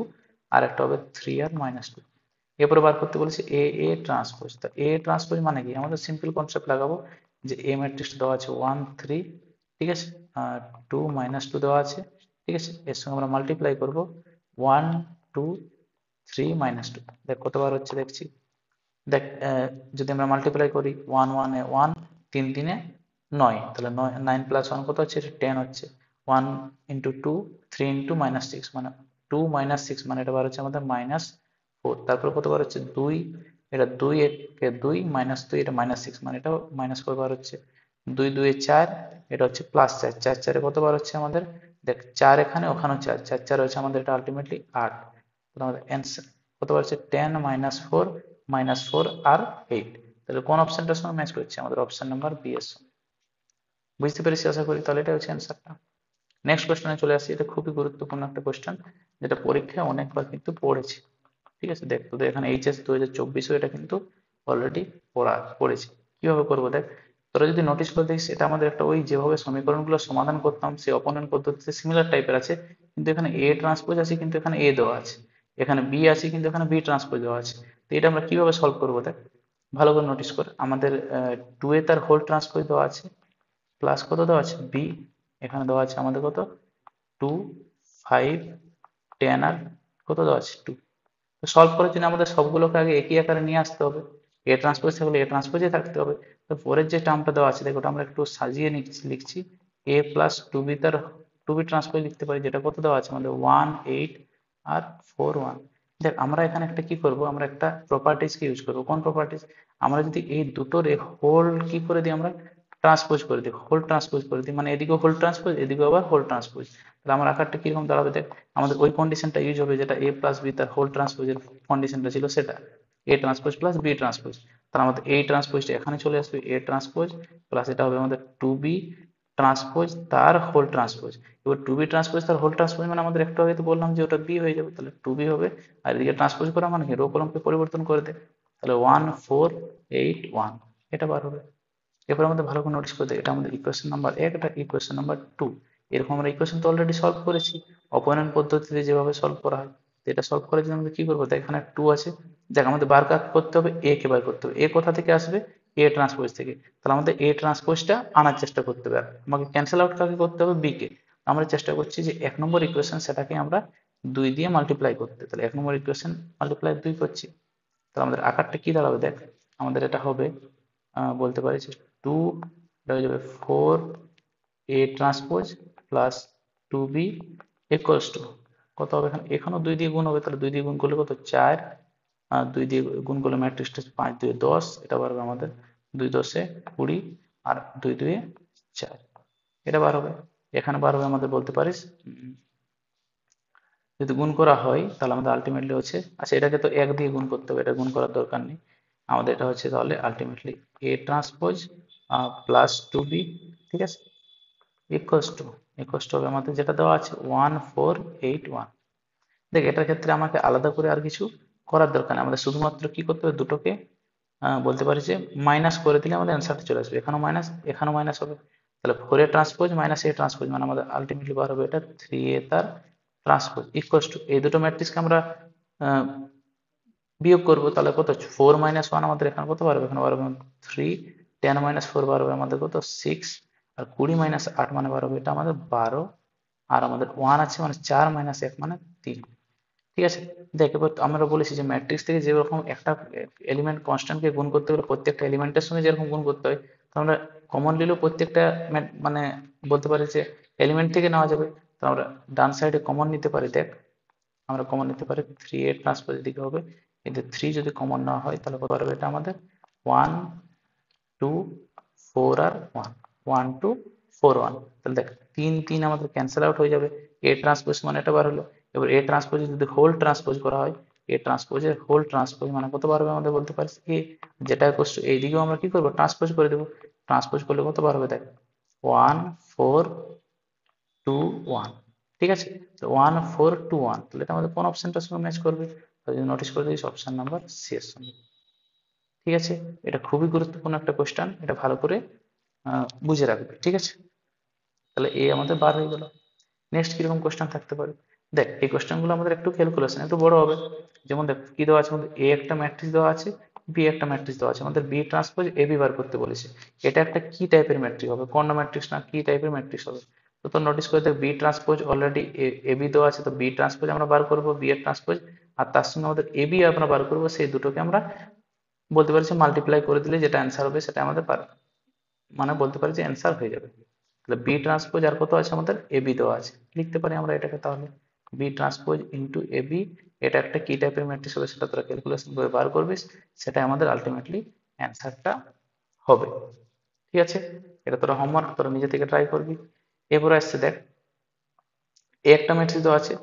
আর একটা হবে 3 আর -2। এরপরে বার করতে বলেছে এ এ ট্রান্সপোজ, তো এ ট্রান্সপোজ মানে কি, আমাদের সিম্পল কনসেপ্ট লাগাবো, যে এ ম্যাট্রিক্স দেওয়া আছে 1 3, ঠিক আছে, আর 2 - 2 দেওয়া আছে। ঠিক আছে, এর সঙ্গে আমরা মাল্টিপ্লাই করব 1 2 3 - 2, দেখ কতবার হচ্ছে দেখছি। দেখ যদি আমরা মাল্টিপ্লাই করি 1 1 এ 1, 3 3 এ 9, তাহলে 9 + 1 কত হচ্ছে, 10 হচ্ছে। 1 × 2 3 × -6 মানে 2 - 6, মানে এটা বার হচ্ছে আমাদের -4। তারপর কতবার হচ্ছে 2, এটা 2 একে 2 -2, এটা -6 মানে এটাও -4 বার হচ্ছে। 2 2 এ 4, এটা হচ্ছে +4, 4 4 এ কতবার হচ্ছে আমাদের, দেখ 4 এখানে ওখানেও 4, 4 4 হচ্ছে আমাদের এটা আলটিমেটলি 8। তাহলে আমাদের অ্যান্সার কতবার হচ্ছে 10 - 4 -4 আর 8, তাহলে কোন অপশনটার সঙ্গে ম্যাচ করছে, আমাদের অপশন নাম্বার বি এর সঙ্গে। বুঝতে পেরেছি আশা করি, তাহলে এটা হচ্ছে অ্যান্সারটা। নেক্সট কোশ্চেনে চলে আসি, এটা খুবই গুরুত্বপূর্ণ একটা কোশ্চেন, যেটা পরীক্ষায় অনেকবার কিন্তু পড়েছি। ঠিক আছে, দেখ তোদের এখানে এইচএস 2024 এটা কিন্তু অলরেডি পড়েছি। কিভাবে করবো দেখ, তোরা যদি নোটিস করে দেখিস এটা আমাদের একটা ওই যেভাবে সমীকরণগুলো সমাধান করতাম সেই অপনয়ন পদ্ধতিতে সিমিলার টাইপের আছে, কিন্তু এখানে এ ট্রান্সপোজ আছে কিন্তু এখানে এ দেওয়া আছে, এখানে বি আছে কিন্তু এখানে বি ট্রান্সপোজ দেওয়া আছে। তো এটা আমরা কিভাবে সলভ করবো দেখ, ভালো করে নোটিস কর, আমাদের 2 এ তার হোল ট্রান্সপোজ দেওয়া আছে, প্লাস কত দেওয়া আছে বি, এখানে দেওয়া আছে আমাদের কত 2 5 10 আর কত দেওয়া আছে 2। তো সলভ করার জন্য আমাদের সবগুলোকে আগে একই আকারে নিয়ে আসতে হবে, এ ট্রান্সপোজ থাকলে এ ট্রান্সপোজে থাকতে হবে। তো পরের যে টার্মটা দেওয়া আছে দেখো, ওটা আমরা একটু সাজিয়ে লিখছি, এ প্লাস 2 বি তার 2 বি ট্রান্সপোজ লিখতে পারি, যেটা কত দেওয়া আছে আমাদের 1 8 আর 4 1। দেখ আমরা এখানে একটা কি করব, আমরা একটা প্রপার্টিজ কে ইউজ করব, কোন প্রপার্টিজ, আমরা যদি এই দুটোর হোল কি করে দিই, আমরা ট্রান্সপোজ করে দিই, হোল ট্রান্সপোজ করে দিই, মানে এদিকেও হোল ট্রান্সপোজ এদিকেও আবার হোল ট্রান্সপোজ, তাহলে আমার আকারটা কিরকম দাঁড়াবে দেখ, আমাদের ওই কন্ডিশনটা ইউজ হবে যেটা এ প্লাস বি তার হোল ট্রান্সপোজের কন্ডিশনটা ছিল, সেটা A transpose plus B transpose. তাহলে আমাদের এই ট্রান্সপোজটা এখানে চলে আসবে, এ ট্রান্সপোজ প্লাস এটা হবে আমাদের 2b ট্রান্সপোজ তার হোল ট্রান্সপোজ। এবার টু বি ট্রান্সপোজ তার হোল ট্রান্সপোজ মানে আমাদের একটু আগে তো বললাম যে ওটা বি হয়ে যাবে, তাহলে টু বি হবে। আর এদিকে ট্রান্সপোজ করা মানে কি রো কলমকে পরিবর্তন করে দে, তাহলে 1481 এটা বার হবে। এরপর আমাদের ভালো করে নোটিস করে দেয়, এটা আমাদের ইকুয়েশন নাম্বার 1, এটা ইকুয়েশন নাম্বার 2। এরকম আমরা ইকুয়েশন তো অলরেডি সলভ করেছি অপনয়ন পদ্ধতিতে যেভাবে সলভ করা হয়। তো এটা সলভ করার জন্য আমরা কি করবো, দেখ এখানে 2 আছে, দেখ আমাদের বার কাজ করতে হবে এ কে বার করতে হবে। এ কোথা থেকে আসবে, এ ট্রান্সপোজ থেকে, তাহলে আমাদের এ ট্রান্সপোজটা আনার চেষ্টা করতে হবে। আর আমাকে ক্যান্সেল আউট কাকে করতে হবে, বি কে। আমরা চেষ্টা করছি যে 1 নম্বর ইকুয়েশন সেটাকে আমরা 2 দিয়ে মাল্টিপ্লাই করতে, তাহলে 1 নম্বর ইকুয়েশন মাল্টিপ্লাই 2 করছি। তাহলে আমাদের আকারটা কি দাঁড়াবে, দেখ আমাদের এটা হবে বলতে পারি যে 2, এটা হয়ে যাবে 4 a transpose plus 2b equals to কত হবে, এখানে এখানেও 2 দিয়ে গুণ হবে, তাহলে 2 দিয়ে গুণ করলে কত 4, 2 দিয়ে গুণ করলে ম্যাট্রিক্সটা 5 2 10, এটা বার হবে আমাদের 2 10 20 আর 2 2 4, এটা বার হবে। এখানে বার হবে আমাদের বলতে পারিস যদি গুণ করা হয় তাহলে আমাদের আলটিমেটলি হচ্ছে, আচ্ছা এটাকে তো 1 দিয়ে গুণ করতে হবে, এটা গুণ করার দরকার নেই আমাদের, এটা হচ্ছে তাহলে ultimately a transpose plus 2b, ঠিক আছে, ইকুয়ালস টু হবে আমাদের যেটা দেওয়া আছে 1481। দেখ এটার ক্ষেত্রে আমাকে আলাদা করে আর কিছু করার দরকার নেই, আমাদের শুধুমাত্র কি করতে হবে, দুটোকে বলতে পারি যে মাইনাস করে দিলে আমাদের অ্যান্সারটা চলে আসবে, এখানেও মাইনাস এখানেও মাইনাস হবে। তাহলে 4 এ ট্রান্সপোজ মাইনাস এ ট্রান্সপোজ মানে আমাদের আলটিমেটলি বার হবে এটা 3 এ তার ট্রান্সপোজ ইকুয়ালস টু এই দুটো ম্যাট্রিক্সকে আমরা আহ, বিয়োগ করবো, তাহলে কত 4 মাইনাস 1 আমাদের এখানে কত বার হবে, এখানে বার হবে 3, 10 মাইনাস 4 বার হবে আমাদের কত 6, আর 20 মাইনাস 8 মানে বার হবে এটা আমাদের 12, আর আমাদের 1 আছে মানে 4 মাইনাস 1 মানে 3। ঠিক আছে, দেখ এবার আমরা বলেছি যে ম্যাট্রিক্স থেকে যেরকম একটা এলিমেন্ট কনস্ট্যান্টকে গুণ করতে গেলে প্রত্যেকটা এলিমেন্টের সঙ্গে যেরকম গুণ করতে হয়, তো আমরা কমন নিলেও প্রত্যেকটা মানে বলতে পারি যে এলিমেন্ট থেকে নেওয়া যাবে। তো আমরা ডান সাইডে কমন নিতে পারি, দেখ আমরা কমন নিতে পারি 3 এর ট্রান্সপোজ দিকে হবে, কিন্তু 3 যদি কমন না হয় তাহলে কত হবে এটা আমাদের 1 2 4 আর 1, 1 2 4 1, তাহলে দেখ 3 3 আমাদের ক্যান্সেল আউট হয়ে যাবে, এ ট্রান্সপোজ মানে এটা বার হলো। এবার এ ট্রান্সপোজ যদি হোল ট্রান্সপোজ করা হয়, এ ট্রান্সপোজের হোল ট্রান্সপোজ মানে কত বার হবে আমাদের বলতে পারিস এ, যেটা কোশ্চেন এইদিকেও আমরা কি করবো ট্রান্সপোজ করে দেবো, ট্রান্সপোজ করলে কত বার হবে দেখ 1 4 2 1, ঠিক আছে, তো 1 4 2 1, তাহলে এটা আমাদের কোন অপশনটার সঙ্গে ম্যাচ করবে, তাহলে নোটিস করে দিস অপশন নাম্বার সি এর সঙ্গে। ঠিক আছে, এটা খুবই গুরুত্বপূর্ণ একটা কোশ্চেন, এটা ভালো করে বুঝে রাখবে, ঠিক আছে। তাহলে এ আমাদের বার হয়ে গেল। নেক্সট কিরকম কোশ্চেন থাকতে পারে, দেখ এই কোশ্চেন গুলো আমাদের একটু ক্যালকুলেশন একটু বড় হবে। যেমন দেখ কি দেওয়া আছে আমাদের, এ একটা ম্যাট্রিক্স দেওয়া আছে, বি একটা ম্যাট্রিক্স দেওয়া আছে, আমাদের বি ট্রান্সপোজ এ বি বার করতে বলেছে। এটা একটা কি টাইপের ম্যাট্রিক্স হবে, কর্ণ ম্যাট্রিক্স না কি টাইপের ম্যাট্রিক্স হবে। তো তোর নোটিস করে দেখ B transpose already A B দেওয়া আছে, তো বি ট্রান্সপোজ আমরা বার করবো বি এর ট্রান্সপোজ, আর তার সঙ্গে আমাদের এ বি আমরা বার করবো, সেই দুটোকে আমরা বলতে পারি যে মাল্টিপ্লাই করে দিলে যেটা অ্যান্সার হবে সেটা আমাদের মানে বলতে পারি যে অ্যান্সার হয়ে যাবে। তাহলে বি ট্রান্সপোজ আর কত আছে আমাদের এ বি দেওয়া আছে, লিখতে পারি আমরা এটাকে তাহলে B transpose into A B, এটা একটা কি টাইপের ম্যাট্রিক্স হবে সেটা তোরা ক্যালকুলেশন করে বার করবিস, সেটা আমাদের আলটিমেটলি অ্যান্সারটা হবে। ঠিক আছে, এটা তোরা হোমওয়ার্ক তোরা নিজে থেকে ট্রাই করবি। এরপরে আসছে দেখ এ একটা ম্যাট্রিক্স দেওয়া আছে,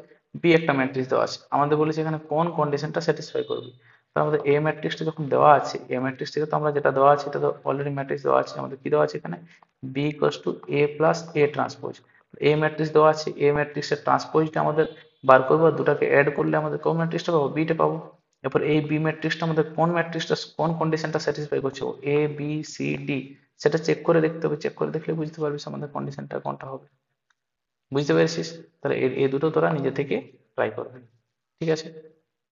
বি একটা ম্যাট্রিক্স দেওয়া আছে, আমাদের বলেছে এখানে কোন কন্ডিশনটা স্যাটিসফাই করবে। তো আমাদের এ ম্যাট্রিক্সটা যখন দেওয়া আছে, এ ম্যাট্রিক্স থেকে তো আমরা যেটা দেওয়া আছে এটা তো অলরেডি ম্যাট্রিক্স দেওয়া আছে, আমাদের কি দেওয়া আছে এখানে B equals to A plus A transpose. A matrix দেওয়া আছে, এ ম্যাট্রিক্সের ট্রান্সপোজটা আমাদের বার করবো, আর দুটাকে অ্যাড করলে আমাদের কোন ম্যাট্রিক্সটা পাবো, বিটা পাবো। এরপর এই বি ম্যাট্রিক্সটা আমাদের কোন ম্যাট্রিক্সটা কোন কন্ডিশনটা স্যাটিসফাই করছে, এ বি সি ডি, সেটা চেক করে দেখতে হবে, চেক করে দেখলে বুঝতে পারবি আমাদের কন্ডিশনটা কোনটা হবে। বুঝতে পেরেছিস, তাহলে এই দুটো তোরা নিজে থেকে ট্রাই করবি, ঠিক আছে।